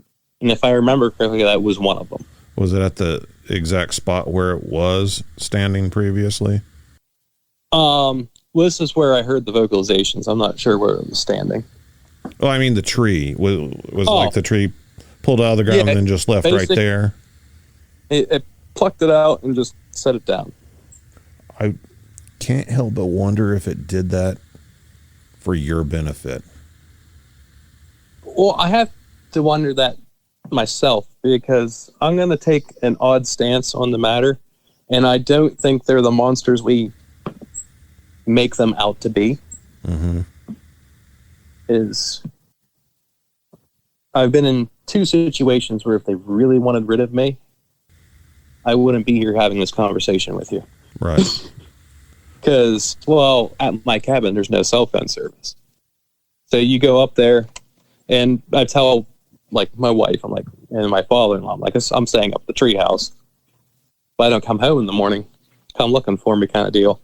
And if I remember correctly, that was one of them. Was it at the exact spot where it was standing previously? Well, this is where I heard the vocalizations. I'm not sure where it was standing. Oh, I mean the tree. Was like the tree pulled out of the ground and then just left right there? It plucked it out and just set it down. I can't help but wonder if it did that for your benefit. Well, I have to wonder that myself, because I'm going to take an odd stance on the matter, and I don't think they're the monsters we make them out to be. Mm-hmm. I've been in two situations where if they really wanted rid of me, I wouldn't be here having this conversation with you. Right. Because, well, at my cabin, there's no cell phone service. So you go up there, and I tell, like, my wife, I'm like, and my father-in-law, I'm like, I'm staying up the treehouse. If I don't come home in the morning, come looking for me kind of deal.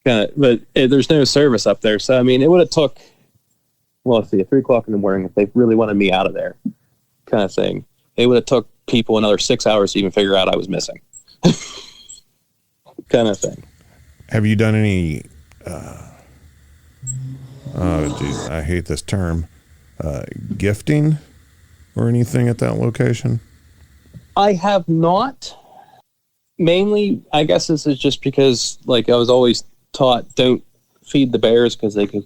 But there's no service up there. So, I mean, it would have took, well, let's see, at 3 o'clock in the morning, if they really wanted me out of there kind of thing, it would have took people another 6 hours to even figure out I was missing. Kind of thing. Have you done any, geez, I hate this term, gifting or anything at that location? I have not. Mainly, I guess this is just because, like, I was always taught, don't feed the bears because they can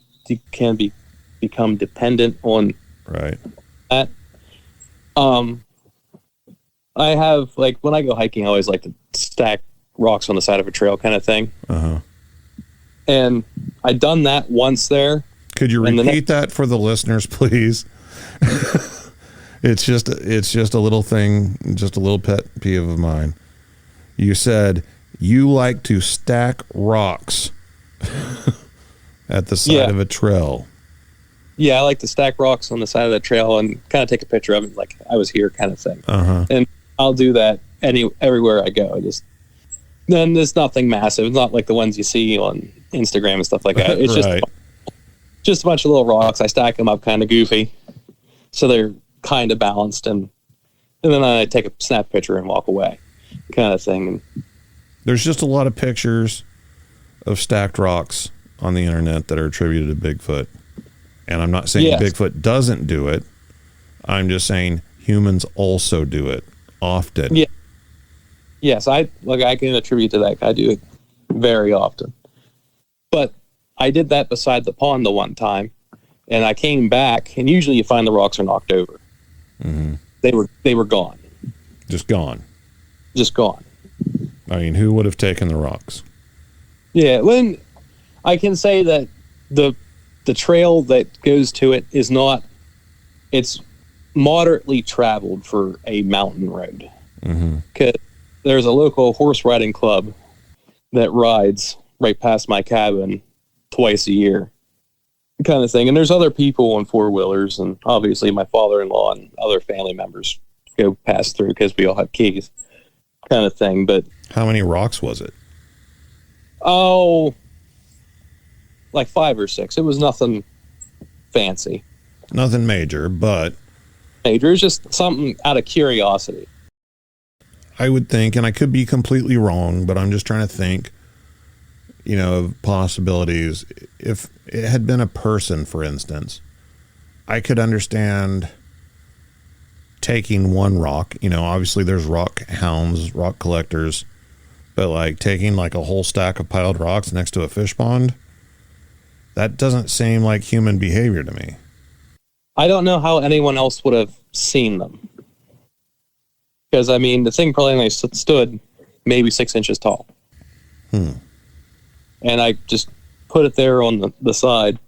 become dependent on right that. I have, like, when I go hiking, I always like to stack rocks on the side of a trail kind of thing. Uh-huh. And I'd done that once there. Could you repeat that for the listeners, please? It's just a little thing, just a little pet peeve of mine. You said you like to stack rocks at the side of a trail. Yeah, I like to stack rocks on the side of the trail and kind of take a picture of it, like I was here kind of thing. Uh-huh. And I'll do that everywhere I go. Then there's nothing massive. It's not like the ones you see on Instagram and stuff like that. It's right. just a bunch of little rocks. I stack them up kind of goofy, so they're kind of balanced, and then I take a snap picture and walk away, kind of thing. There's just a lot of pictures of stacked rocks on the internet that are attributed to Bigfoot. And I'm not saying Bigfoot doesn't do it. I'm just saying humans also do it often. Yeah. Yes, I can attribute to that. I do it very often. But I did that beside the pond the one time, and I came back, and usually you find the rocks are knocked over. Mm-hmm. They were gone. Just gone. Just gone. I mean, who would have taken the rocks? Yeah, when I can say that the trail that goes to it is not, it's moderately traveled for a mountain road. Mm-hmm. 'Cause there's a local horse riding club that rides right past my cabin twice a year, kind of thing. And there's other people on four-wheelers, and obviously my father-in-law and other family members go pass through because we all have keys, kind of thing. But how many rocks was it? Oh, like 5 or 6. It was nothing fancy. Nothing major, but Major. It's just something out of curiosity. I would think, and I could be completely wrong, but I'm just trying to think, of possibilities. If it had been a person, for instance, I could understand taking one rock. Obviously there's rock hounds, rock collectors, but like taking like a whole stack of piled rocks next to a fish pond, that doesn't seem like human behavior to me. I don't know how anyone else would have seen them. Because, I mean, the thing probably only stood maybe 6 inches tall. And I just put it there on the side.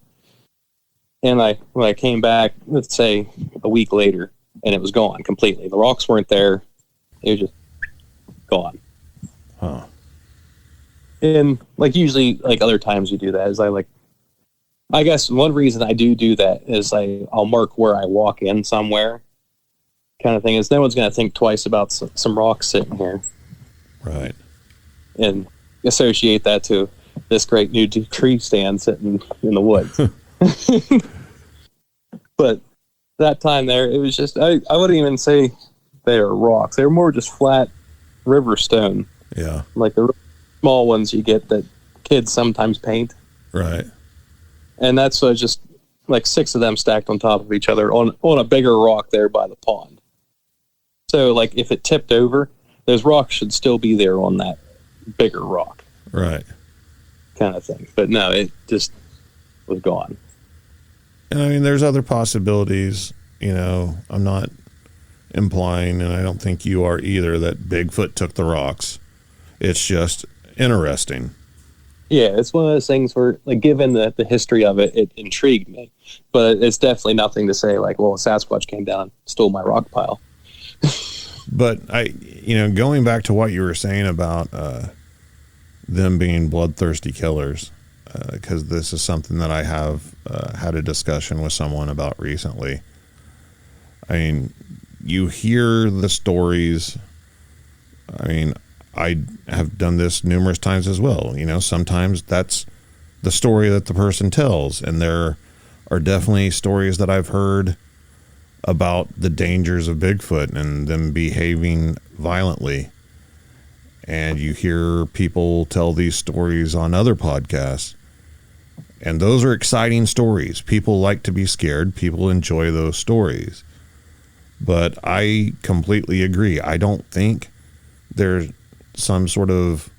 And when I came back, let's say a week later, and it was gone completely. The rocks weren't there. It was just gone. Huh. And usually, other times you do that is I guess one reason I do that is I'll mark where I walk in somewhere, kind of thing, is no one's going to think twice about some rocks sitting here. Right. And associate that to this great new tree stand sitting in the woods. But that time there, it was just, I wouldn't even say they were rocks. They were more just flat river stone. Yeah. Like the small ones you get that kids sometimes paint. Right. And that's just 6 of them stacked on top of each other on a bigger rock there by the pond. So if it tipped over, those rocks should still be there on that bigger rock. Right. Kind of thing. But no, it just was gone. And I mean, there's other possibilities. I'm not implying, and I don't think you are either, that Bigfoot took the rocks. It's just interesting. Yeah, it's one of those things where, given the history of it, it intrigued me. But it's definitely nothing to say, well, a Sasquatch came down and stole my rock pile. But going back to what you were saying about them being bloodthirsty killers, because this is something that I have had a discussion with someone about recently. I mean, you hear the stories. I mean, I have done this numerous times as well. Sometimes that's the story that the person tells, and there are definitely stories that I've heard about the dangers of Bigfoot and them behaving violently. And you hear people tell these stories on other podcasts, and those are exciting stories. People like to be scared. People enjoy those stories. But I completely agree. I don't think there's some sort of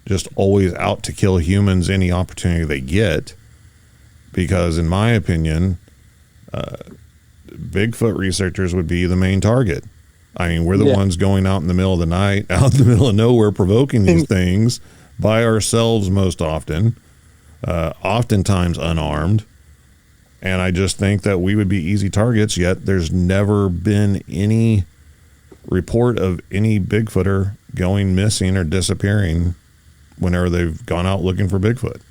just always out to kill humans any opportunity they get, because in my opinion, Bigfoot researchers would be the main target. I mean, we're the ones going out in the middle of the night, out in the middle of nowhere, provoking these things by ourselves most often, oftentimes unarmed. And I just think that we would be easy targets, yet there's never been any report of any Bigfooter going missing or disappearing whenever they've gone out looking for Bigfoot.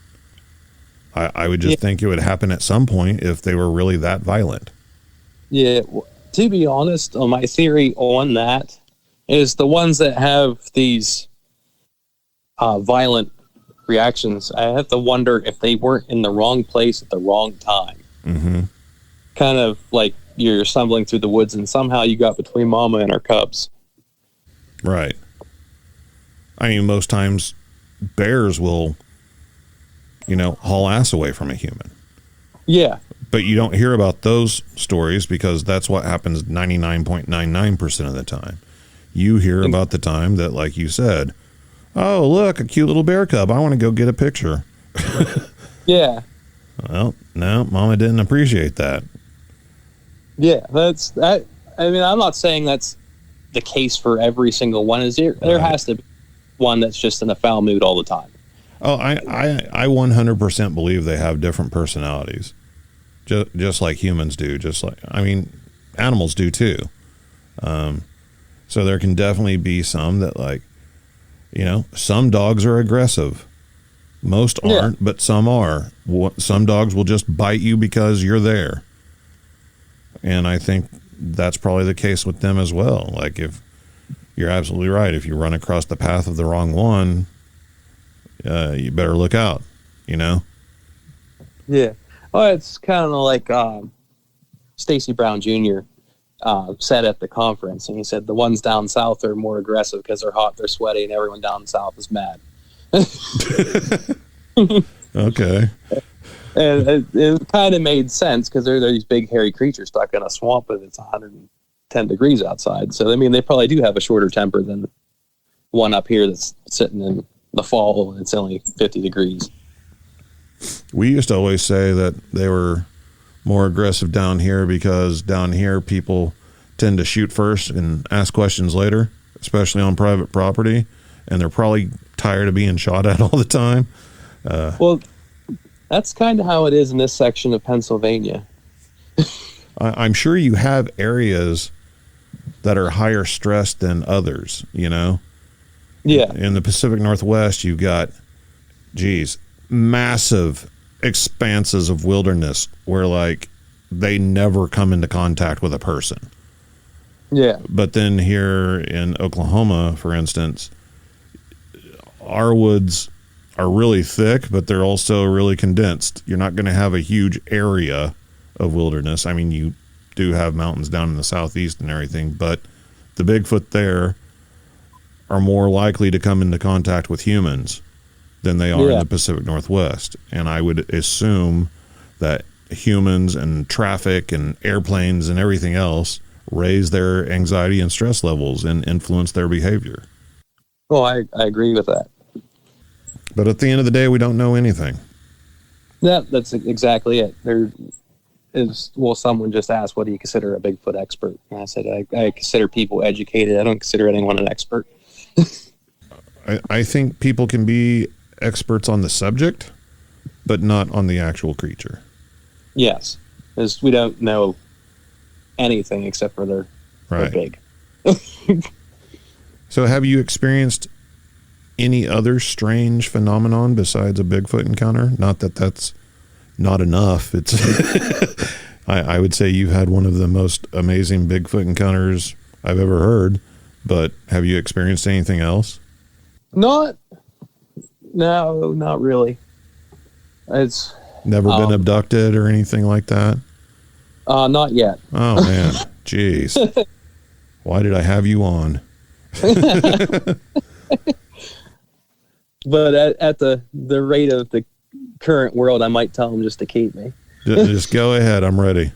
I would just think it would happen at some point if they were really that violent. Yeah, to be honest, my theory on that is the ones that have these violent reactions, I have to wonder if they weren't in the wrong place at the wrong time. Mm-hmm. Kind of like you're stumbling through the woods and somehow you got between mama and her cubs. Right. I mean, most times bears will haul ass away from a human. Yeah. But you don't hear about those stories because that's what happens 99.99% of the time. You hear about the time that, like you said, oh, look, a cute little bear cub. I want to go get a picture. Yeah. Well, no, Mama didn't appreciate that. Yeah, that's that. I mean, I'm not saying that's the case for every single one. There has to be one that's just in a foul mood all the time. Oh, I 100% believe they have different personalities, just like humans do. Animals do too. So there can definitely be some that, like, some dogs are aggressive. Most aren't, but some are. Some dogs will just bite you because you're there. And I think that's probably the case with them as well. Like, if you're absolutely right, if you run across the path of the wrong one, you better look out, Yeah. Well, it's kind of like Stacy Brown Jr. Said at the conference, and he said the ones down south are more aggressive because they're hot, they're sweaty, and everyone down south is mad. Okay. And it kind of made sense because they're these big hairy creatures stuck in a swamp and it's 110 degrees outside. So, I mean, they probably do have a shorter temper than one up here that's sitting in the fall and it's only 50 degrees. We used to always say that they were more aggressive down here because down here people tend to shoot first and ask questions later, especially on private property, and they're probably tired of being shot at all the time. Well, that's kind of how it is in this section of Pennsylvania. I'm sure you have areas that are higher stress than others, Yeah. In the Pacific Northwest, you've got, massive expanses of wilderness where, like, they never come into contact with a person. Yeah. But then here in Oklahoma, for instance, our woods are really thick, but they're also really condensed. You're not going to have a huge area of wilderness. I mean, you do have mountains down in the southeast and everything, but the Bigfoot there are more likely to come into contact with humans than they are in the Pacific Northwest. And I would assume that humans and traffic and airplanes and everything else raise their anxiety and stress levels and influence their behavior. Well, I agree with that. But at the end of the day, we don't know anything. Yeah, that's exactly it. Someone just asked, what do you consider a Bigfoot expert? And I said, I consider people educated. I don't consider anyone an expert. I think people can be experts on the subject, but not on the actual creature. Yes, because we don't know anything except for they're big. So have you experienced any other strange phenomenon besides a Bigfoot encounter? Not that that's not enough. It's I would say you've had one of the most amazing Bigfoot encounters I've ever heard, but have you experienced anything else? No, not really. It's never been abducted or anything like that? Not yet. Oh man, jeez. Why did I have you on? But at the rate of the current world, I might tell them just to keep me. Just go ahead. I'm ready.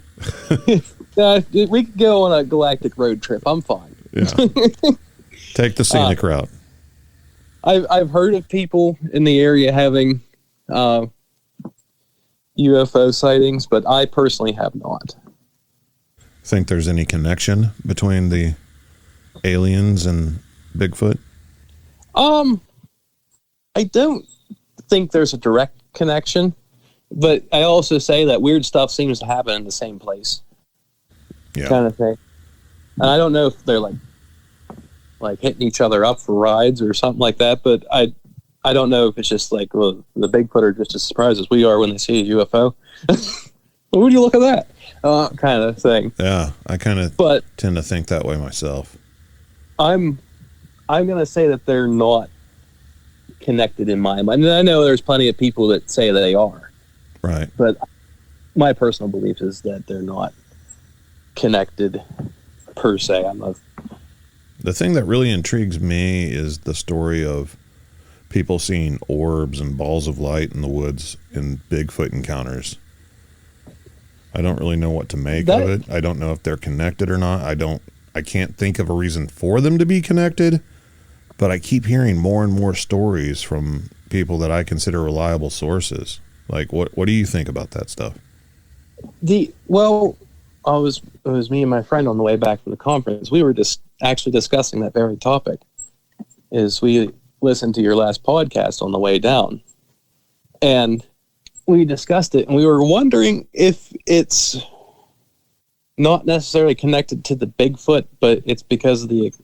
We could go on a galactic road trip. I'm fine. Yeah. Take the scenic route. I've heard of people in the area having UFO sightings, but I personally have not. Think there's any connection between the aliens and Bigfoot? I don't think there's a direct connection, but I also say that weird stuff seems to happen in the same place. Yeah. Kind of thing. And I don't know if they're like hitting each other up for rides or something like that, but I don't know if it's just like, well, the Bigfoot are just as surprised as we are when they see a UFO. Well, would you look at that? Kind of thing. Yeah, I kind of tend to think that way myself. I'm going to say that they're not connected in my mind. And I know there's plenty of people that say they are. Right. But my personal belief is that they're not connected per se. The thing that really intrigues me is the story of people seeing orbs and balls of light in the woods in Bigfoot encounters. I don't really know what to make of it. I don't know if they're connected or not. I can't think of a reason for them to be connected, but I keep hearing more and more stories from people that I consider reliable sources. Like, what do you think about that stuff? It was me and my friend on the way back from the conference. We were just actually discussing that very topic. Is we listened to your last podcast on the way down, and we discussed it, and we were wondering if it's not necessarily connected to the Bigfoot, but it's because of the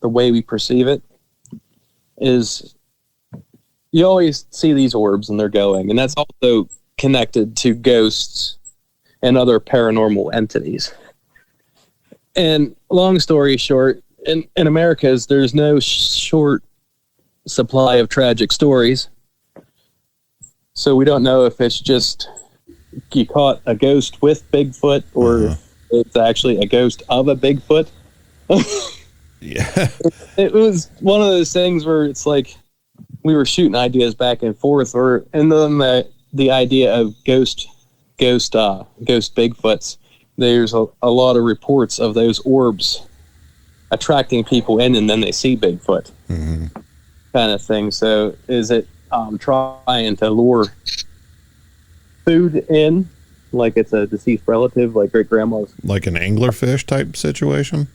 way we perceive it. Is you always see these orbs and they're going, and that's also connected to ghosts and other paranormal entities. And long story short, in America, there's no short supply of tragic stories. So we don't know if it's just you caught a ghost with Bigfoot or it's actually a ghost of a Bigfoot. Yeah. It was one of those things where it's like we were shooting ideas back and forth, and then the idea of ghost Bigfoots. There's a lot of reports of those orbs attracting people in, and then they see Bigfoot, kind of thing. So is it trying to lure food in, like it's a deceased relative, like great grandma's, like an anglerfish type situation?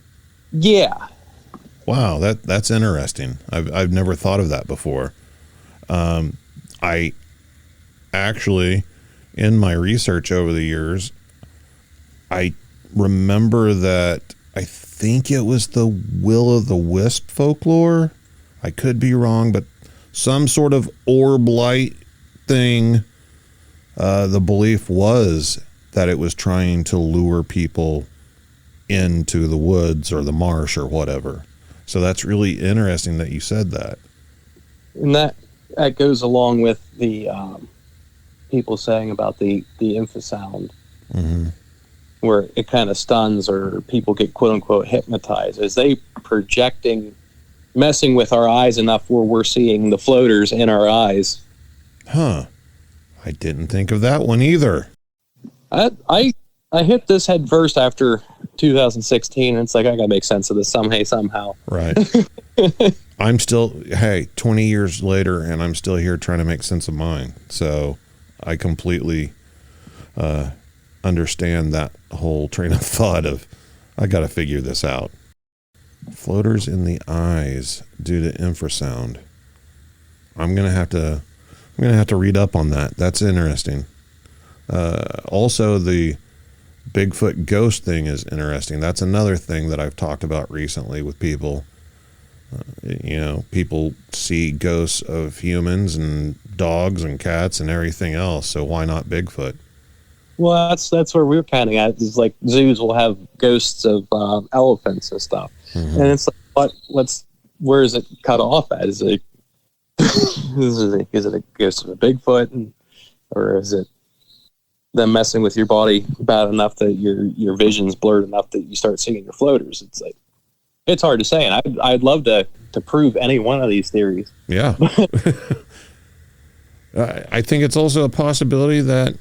Yeah. Wow, that's interesting. I've never thought of that before. I actually, in my research over the years, I remember that I think it was the will-o'-the-wisp folklore. I could be wrong, but some sort of orb light thing. The belief was that it was trying to lure people into the woods or the marsh or whatever. So that's really interesting that you said that. And that goes along with the people saying about the infrasound, where it kind of stuns or people get quote unquote hypnotized. Is they messing with our eyes enough where we're seeing the floaters in our eyes? Huh. I didn't think of that one either. I hit this head first after 2016, and it's like, I gotta make sense of this somehow. Right. I'm still, 20 years later, and I'm still here trying to make sense of mine. So I completely understand that whole train of thought of, I gotta figure this out. Floaters in the eyes due to infrasound. I'm gonna have to read up on that. That's interesting. Also, the Bigfoot ghost thing is interesting. That's another thing that I've talked about recently with people. People see ghosts of humans and dogs and cats and everything else. So why not Bigfoot? Well, that's where we're kind of at. It's like zoos will have ghosts of elephants and stuff, and it's like, where is it cut off at? Is it is it a ghost of a Bigfoot, or is it them messing with your body bad enough that your vision's blurred enough that you start seeing your floaters? It's like, it's hard to say, and I'd love to prove any one of these theories. Yeah. I think it's also a possibility that,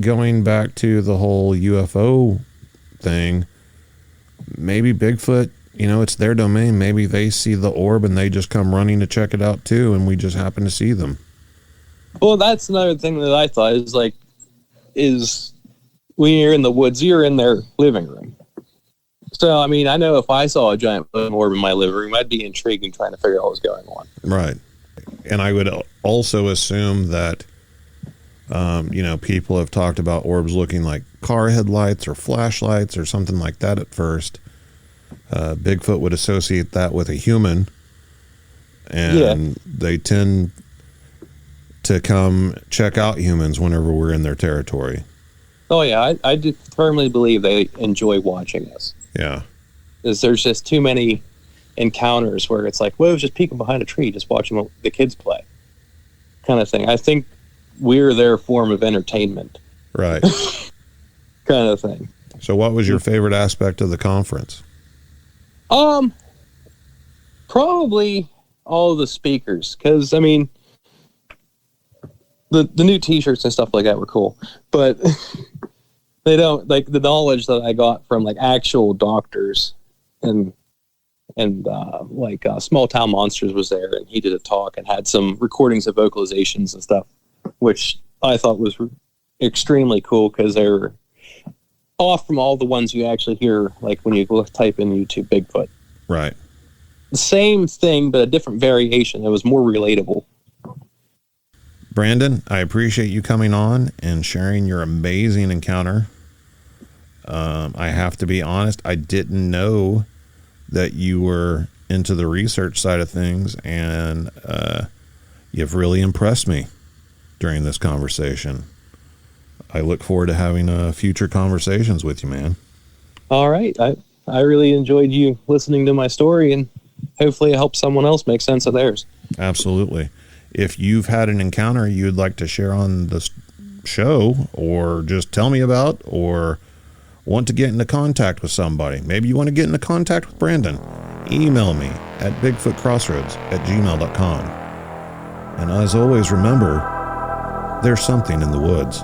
going back to the whole UFO thing, maybe Bigfoot, it's their domain. Maybe they see the orb and they just come running to check it out too, and we just happen to see them. Well, that's another thing that I thought is when you're in the woods, you're in their living room. So, I mean, I know if I saw a giant orb in my living room, I'd be intrigued and trying to figure out what was going on. Right. And I would also assume that, people have talked about orbs looking like car headlights or flashlights or something like that at first. Bigfoot would associate that with a human, and they tend to come check out humans whenever we're in their territory. Oh, yeah. I do firmly believe they enjoy watching us. Yeah. Because there's just too many encounters where it's like, well, just peeking behind a tree, just watching the kids play, kind of thing. I think we're their form of entertainment. Right. Kind of thing. So what was your favorite aspect of the conference? Probably all the speakers, because I mean, the new T-shirts and stuff like that were cool, but they don't like the knowledge that I got from like actual doctors and Small Town Monsters was there, and he did a talk and had some recordings of vocalizations and stuff, which I thought was extremely cool because they're off from all the ones you actually hear, like when you type in YouTube Bigfoot. Right. The same thing, but a different variation. It was more relatable. Brandon, I appreciate you coming on and sharing your amazing encounter. I have to be honest, I didn't know that you were into the research side of things, and you've really impressed me during this conversation. I look forward to having future conversations with you, man. All right. I really enjoyed you listening to my story, and hopefully it helps someone else make sense of theirs. Absolutely. If you've had an encounter you'd like to share on the show, or just tell me about, or want to get into contact with somebody, maybe you want to get into contact with Brandon, email me at bigfootcrossroads@gmail.com. And as always, remember, there's something in the woods.